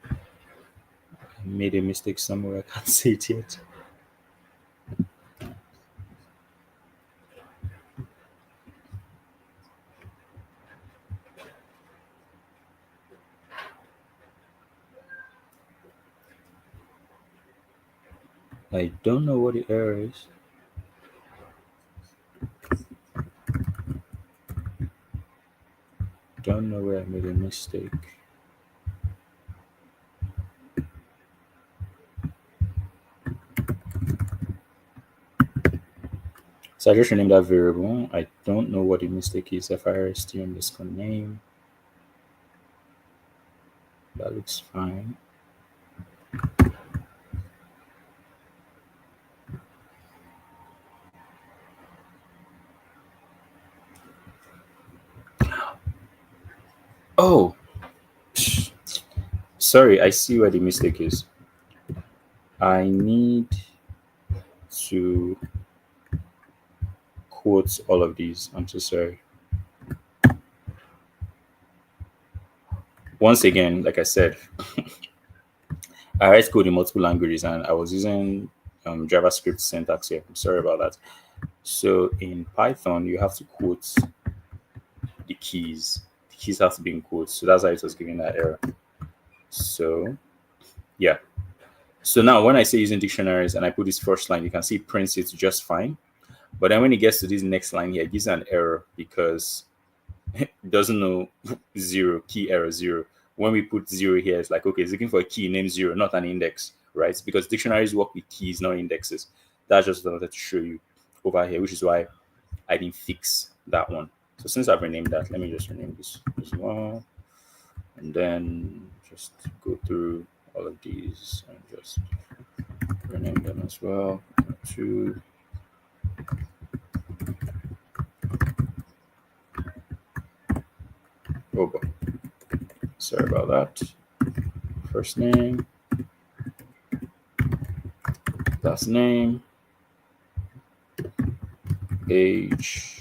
A: I made a mistake somewhere. I can't see it yet. I don't know what the error is. Don't know where I made a mistake. So I just renamed that variable. I don't know what the mistake is. FIRST underscore name. That looks fine. Oh, sorry. I see where the mistake is. I need to quote all of these. I'm so sorry. Once again, like I said, I write code in multiple languages and I was using JavaScript syntax here. I'm sorry about that. So in Python, you have to quote the keys. The keys have to be in quotes. So that's why it was giving that error. So yeah. So now when I say using dictionaries and I put this first line, you can see it prints it just fine. But then when it gets to this next line here, it gives an error because it doesn't know zero, key error zero. When we put zero here, it's like, okay, it's looking for a key named zero, not an index, right? Because dictionaries work with keys, not indexes. That's just what I wanted to show you over here, which is why I didn't fix that one. So since I've renamed that, let me just rename this as well. And then just go through all of these and just rename them as well. Two. Oh boy. Sorry about that. First name, last name, age,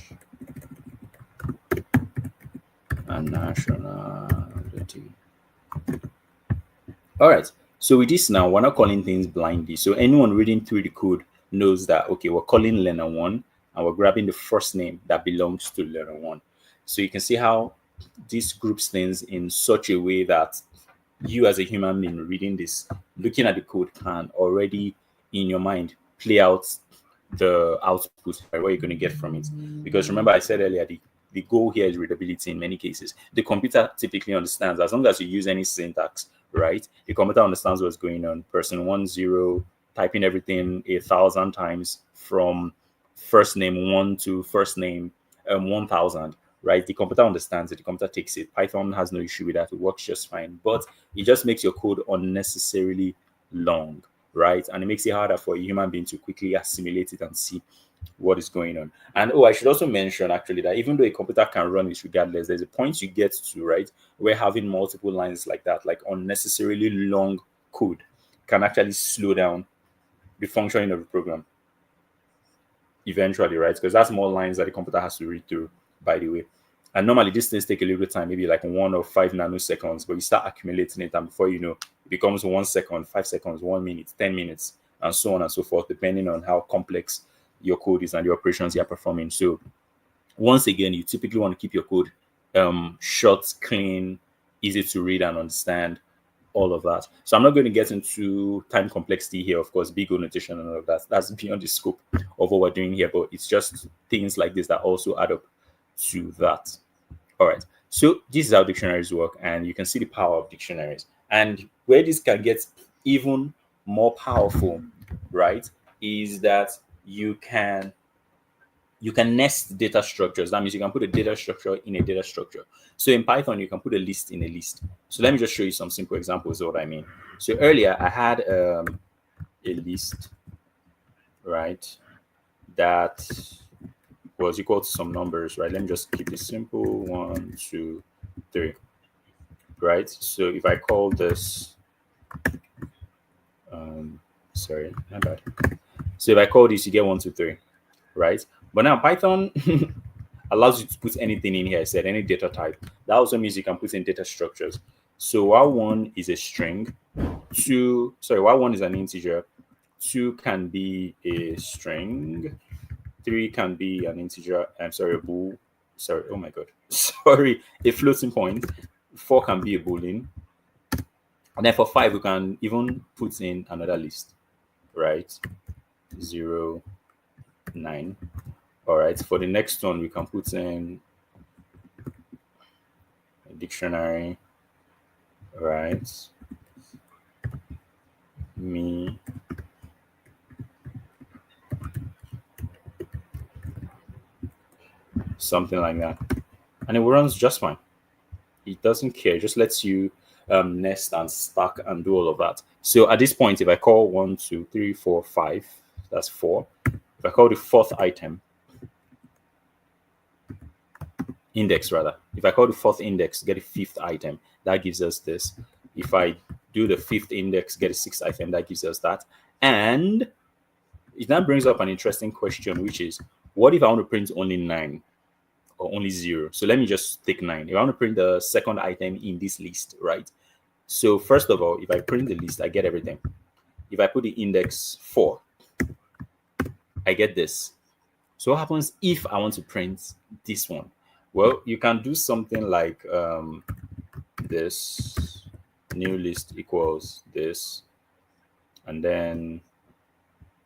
A: and nationality. All right. So with this now, we're not calling things blindly. So anyone reading through the code knows that, okay, we're calling learner one and we're grabbing the first name that belongs to learner one. So you can see how this groups things in such a way that you as a human being reading this, looking at the code can already in your mind play out the output, right, what you're going to get from it. Because remember, I said earlier, the goal here is readability in many cases. The computer typically understands, as long as you use any syntax, right? The computer understands what's going on. Person 10, typing everything 1,000 times from first name 1 to first name 1,000, right? The computer understands it, the computer takes it. Python has no issue with that, it works just fine, but it just makes your code unnecessarily long, right? And it makes it harder for a human being to quickly assimilate it and see what is going on. And I should also mention actually that even though a computer can run this regardless, there's a point you get to, right, where having multiple lines like that, like unnecessarily long code, can actually slow down the functioning of the program eventually, right? Because that's more lines that the computer has to read through, by the way. And normally these things take a little time, maybe like 1 or 5 nanoseconds, but you start accumulating it, and before you know, it becomes 1 second, 5 seconds, 1 minute, 10 minutes, and so on and so forth, depending on how complex your code is and the operations you're performing. So once again, you typically want to keep your code short, clean, easy to read and understand, all of that. So I'm not going to get into time complexity here, of course, big O notation and all of that. That's beyond the scope of what we're doing here, but it's just things like this that also add up to that. All right. So this is how dictionaries work, and you can see the power of dictionaries. And where this can get even more powerful, right, is that you can nest data structures. That means you can put a data structure in a data structure. So in Python, you can put a list in a list. So let me just show you some simple examples of what I mean. So earlier I had a list, right, that was equal to some numbers, right? Let me just keep it simple. 1, 2, 3, right? So if I call this, sorry, my bad. So if I call this, you get 1, 2, 3, right? But now Python allows you to put anything in here. I said any data type. That also means you can put in data structures. So while 1 is a string, while 1 is an integer, 2 can be a string, 3 can be an integer. I'm sorry, a bool. Sorry, oh my god, sorry, a floating point. 4 can be a boolean, and then for 5 we can even put in another list, right? 0, 9. All right, for the next one, we can put in a dictionary, right? Me, something like that. And it runs just fine. It doesn't care, it just lets you nest and stack and do all of that. So at this point, if I call 1, 2, 3, 4, 5, that's 4. If I call the fourth item, index rather, if I call the fourth index, get a fifth item, that gives us this. If I do the fifth index, get a sixth item, that gives us that. And it now brings up an interesting question, which is, what if I want to print only 9 or only 0? So let me just take 9. If I want to print the second item in this list, right? So first of all, if I print the list, I get everything. If I put the index 4, I get this. So what happens if I want to print this one? Well, you can do something like this, new list equals this, and then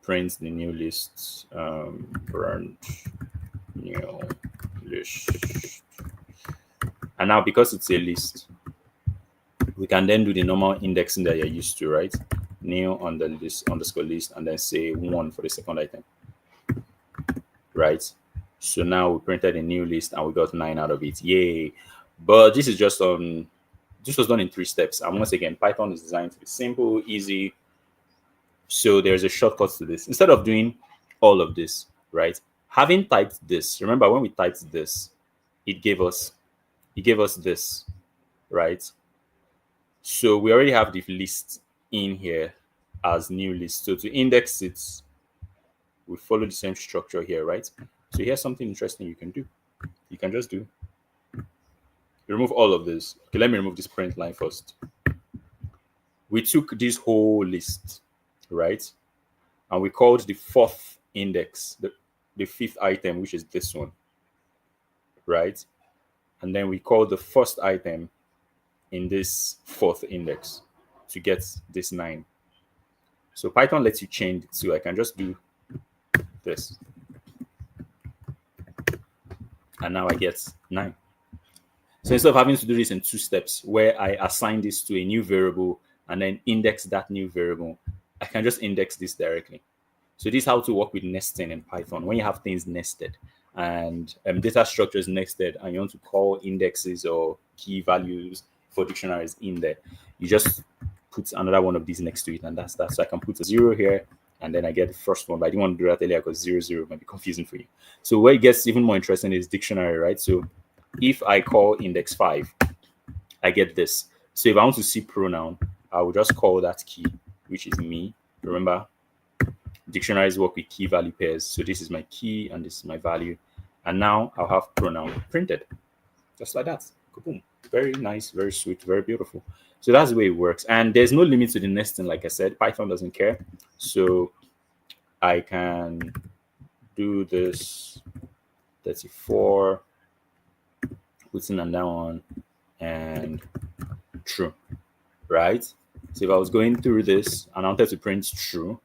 A: print the new list, print new list. And now because it's a list, we can then do the normal indexing that you're used to, right? New on the list underscore list, and then say 1 for the second item, right? So now we printed a new list and we got 9 out of it. Yay! But this is just this was done in 3 steps. And once again, Python is designed to be simple, easy. So there's a shortcut to this. Instead of doing all of this, right? Having typed this, remember when we typed this, it gave us this, right? So we already have the list in here as new list. So to index it, we follow the same structure here, right? So here's something interesting you can do. You can just do remove all of this. Okay, let me remove this print line first. We took this whole list, right? And we called the fourth index, the fifth item, which is this one, right? And then we called the first item in this fourth index to get this 9. So Python lets you change it. So I can just do this. And now I get 9. So instead of having to do this in 2 steps, where I assign this to a new variable and then index that new variable, I can just index this directly. So this is how to work with nesting in Python when you have things nested. and data structures nested, and you want to call indexes or key values for dictionaries in there, you just put another one of these next to it, and that's that. So I can put a 0 here, and then I get the first one, but I didn't want to do that earlier because 0 might be confusing for you. So where it gets even more interesting is dictionary, right? So if I call index 5, I get this. So if I want to see pronoun, I will just call that key, which is me. Remember, dictionaries work with key value pairs. So this is my key and this is my value. And now I'll have pronoun printed, just like that. Boom. Very nice, very sweet, very beautiful. So that's the way it works. And there's no limit to the nesting, like I said. Python doesn't care. So I can do this 34, putting an down on, and true, right? So if I was going through this and I wanted to print true,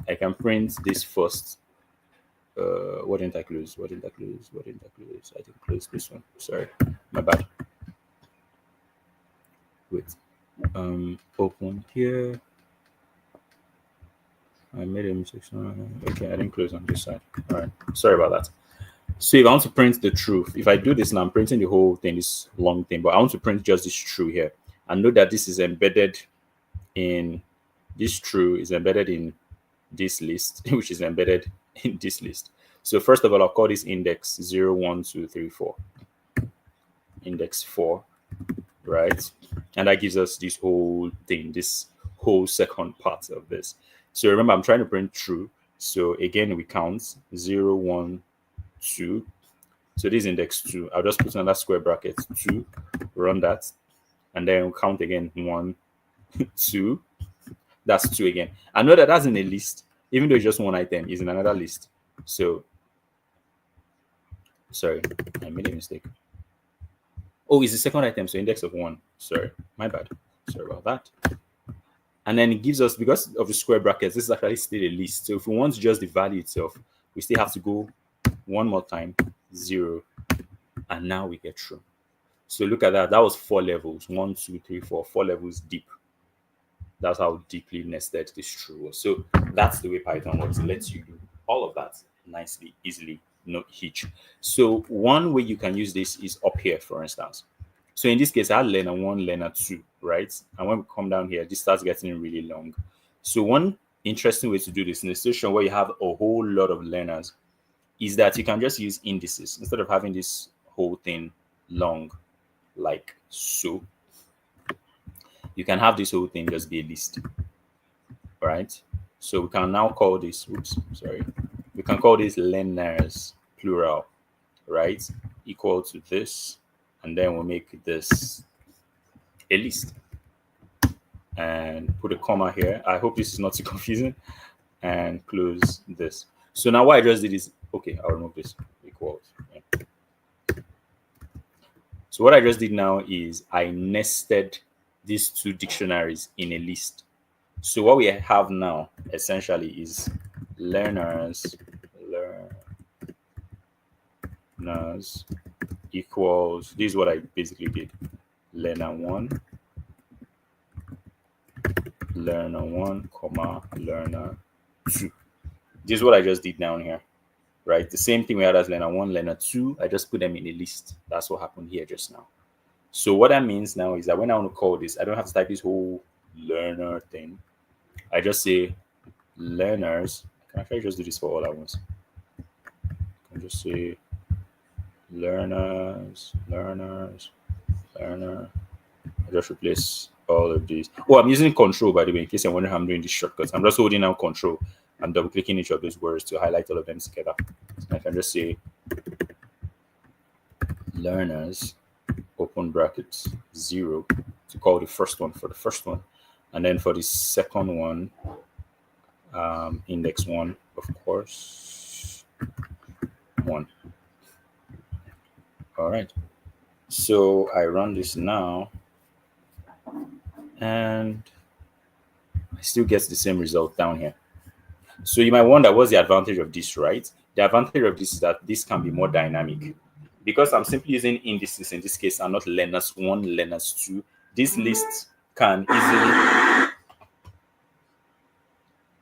A: I can print this first. What didn't I close? What didn't I close? What didn't I close? I didn't close this one. Sorry, my bad. Wait. Open here. I made a mistake. Okay, I didn't close on this side. All right, sorry about that. So if I want to print the truth, if I do this now, I'm printing the whole thing, this long thing, but I want to print just this true here. And know that this is embedded in, this true is embedded in this list, which is embedded in this list. So first of all, I'll call this index 0, 1, 2, 3, 4. Index 4, right? And that gives us this whole thing, this whole second part of this. So remember, I'm trying to print true. So again, we count 0, 1, 2. So this is index 2. I'll just put another square bracket 2, run that, and then we'll count again 1, 2. That's 2 again. I know that that's in a list, even though it's just one item, is in another list. So sorry, I made a mistake. Oh, it's the second item, so index of 1. Sorry, my bad. Sorry about that. And then it gives us, because of the square brackets, this is actually still a list. So if we want just the value itself, we still have to go one more time, 0, and now we get true. So look at that. That was 4 levels. 1, 2, 3, 4. 4 levels deep. That's how deeply nested this true was. So that's the way Python works. It lets you do all of that nicely, easily, no hitch. So one way you can use this is up here, for instance. So in this case, I had learner 1, learner 2, right? And when we come down here, this starts getting really long. So one interesting way to do this in a situation where you have a whole lot of learners is that you can just use indices instead of having this whole thing long, like so. You can have this whole thing just be a list, right? So we can now call this, oops, sorry. We can call this learners, plural, right? Equal to this. And then we'll make this a list. And put a comma here. I hope this is not too confusing. And close this. So now what I just did is, okay, I'll remove this, equals. Yeah. So what I just did now is I nested these 2 dictionaries in a list. So what we have now essentially is learners equals, this is what I basically did. Learner 1, comma, learner 2. This is what I just did down here, right? The same thing we had as learner 1, learner 2. I just put them in a list. That's what happened here just now. So what that means now is that when I want to call this, I don't have to type this whole learner thing. I just say learners. I can actually just do this for all at once. I can just say learners. I just replace all of these. Oh, I'm using control, by the way, in case you're wondering how I'm doing these shortcuts. I'm just holding down control and double clicking each of those words to highlight all of them together. So I can just say learners, open brackets, 0 to call the first one for the first one. And then for the second one, index 1, of course, 1. All right. So I run this now, and I still get the same result down here. So you might wonder, what's the advantage of this, right? The advantage of this is that this can be more dynamic. Because I'm simply using indices in this case and not learners 1, learners 2, this list can easily,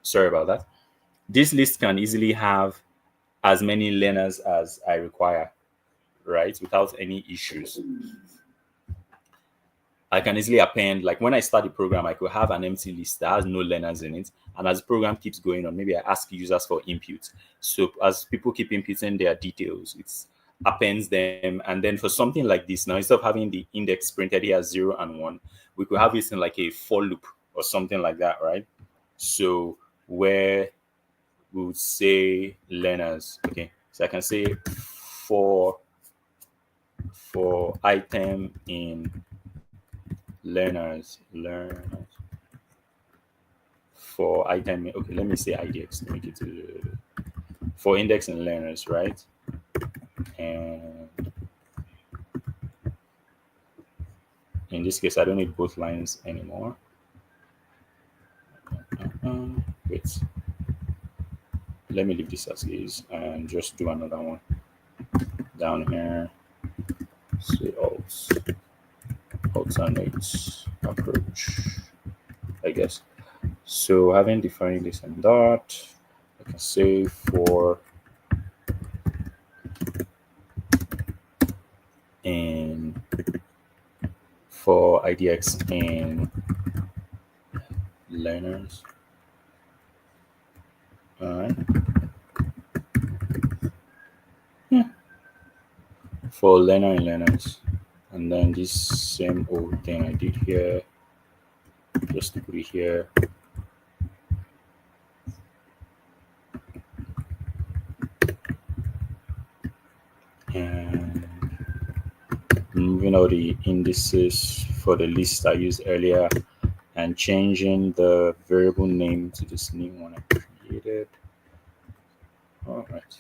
A: sorry about that. This list can easily have as many learners as I require, right? Without any issues. I can easily append, like when I start the program, I could have an empty list that has no learners in it. And as the program keeps going on, maybe I ask users for input. So as people keep inputting their details, it appends them. And then for something like this, now instead of having the index printed here as 0 and 1, we could have this in like a for loop or something like that, right? So where we would say learners. Okay. So I can say for item in learners for item. Okay, let me say idx to make it for index and learners, right? And in this case, I don't need both lines anymore. Wait, let me leave this as is and just do another one down here. Say alternate approach, I guess. So having defined this and that, I can say for in for idx in learners. All right. For learner and learners. And then this same old thing I did here, just to put it here. And moving all the indices for the list I used earlier and changing the variable name to this new one I created. All right.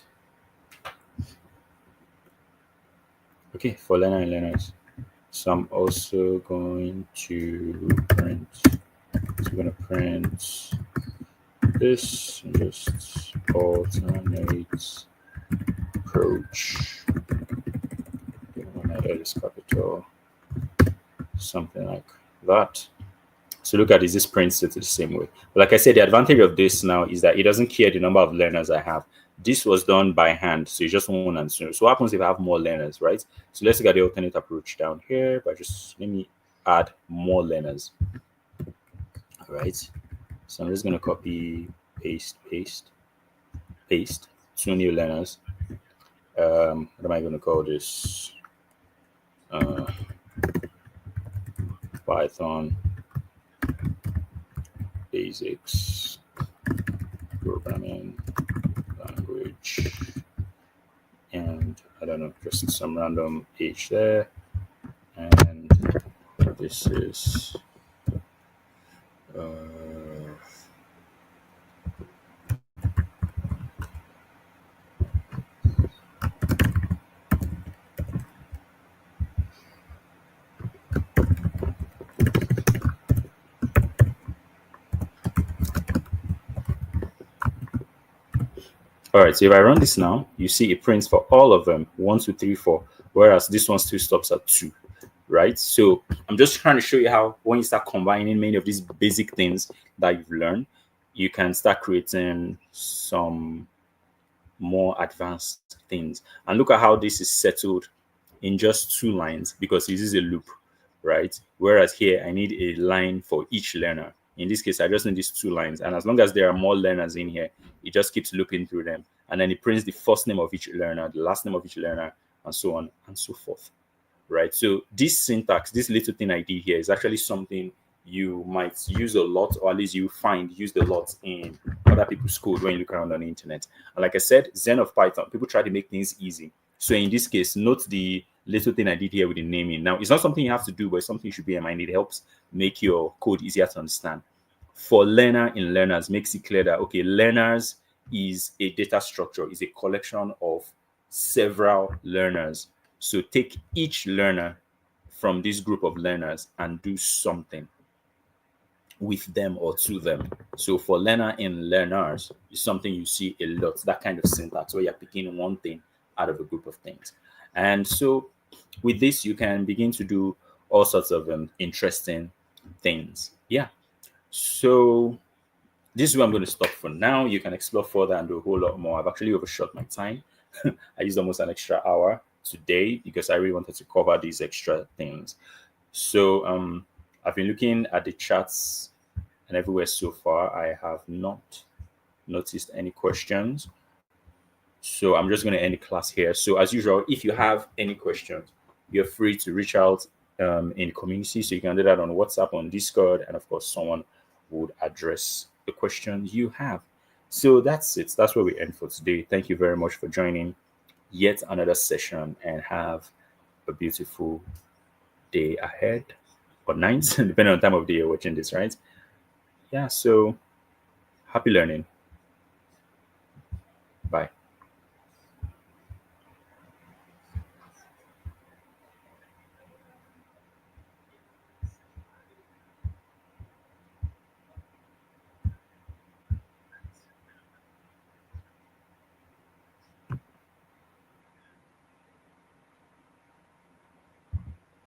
A: Okay, for learner and learners. So I'm also going to print. So I'm going to print this, just alternate approach. When I is capital, something like that. So look at this prints it the same way. But like I said, the advantage of this now is that it doesn't care the number of learners I have. This was done by hand, so it's just 1 and 0. So what happens if I have more learners, right? So let's look at the alternate approach down here, but just let me add more learners. All right. So I'm just going to copy, paste, 2 new learners. What am I going to call this? Python basics programming language, and I don't know, just some random age there. And this is all right. So if I run this now, you see it prints for all of them 1, 2, 3, 4, whereas this one still stops at 2. Right. So I'm just trying to show you how when you start combining many of these basic things that you've learned, you can start creating some more advanced things. And look at how this is settled in just 2 lines because this is a loop, right? Whereas here I need a line for each learner. In this case, I just need these 2 lines. And as long as there are more learners in here, it just keeps looping through them. And then it prints the first name of each learner, the last name of each learner, and so on and so forth. Right. So this syntax, this little thing I did here is actually something you might use a lot, or at least you find used a lot in other people's code when you look around on the internet. And like I said, Zen of Python, people try to make things easy. So in this case, note the little thing I did here with the naming. Now, it's not something you have to do, but it's something you should be in mind. It helps make your code easier to understand. For learner in learners, makes it clear that, okay, learners is a data structure, is a collection of several learners. So take each learner from this group of learners and do something with them or to them. So for learner in learners is something you see a lot, that kind of syntax where you're picking one thing out of a group of things. And so with this, you can begin to do all sorts of interesting things. Yeah. So This is where I'm going to stop for now. You can explore further and do a whole lot more. I've actually overshot my time. I used almost an extra hour today because I really wanted to cover these extra things. So I've been looking at the chats and everywhere so far. I have not noticed any questions. So I'm just going to end the class here. So as usual, if you have any questions, you're free to reach out in the community. So you can do that on WhatsApp, on Discord, and of course, someone would address the questions you have. So that's it. That's where we end for today. Thank you very much for joining yet another session, and have a beautiful day ahead or night, depending on the time of day you're watching this, right? Yeah. So happy learning.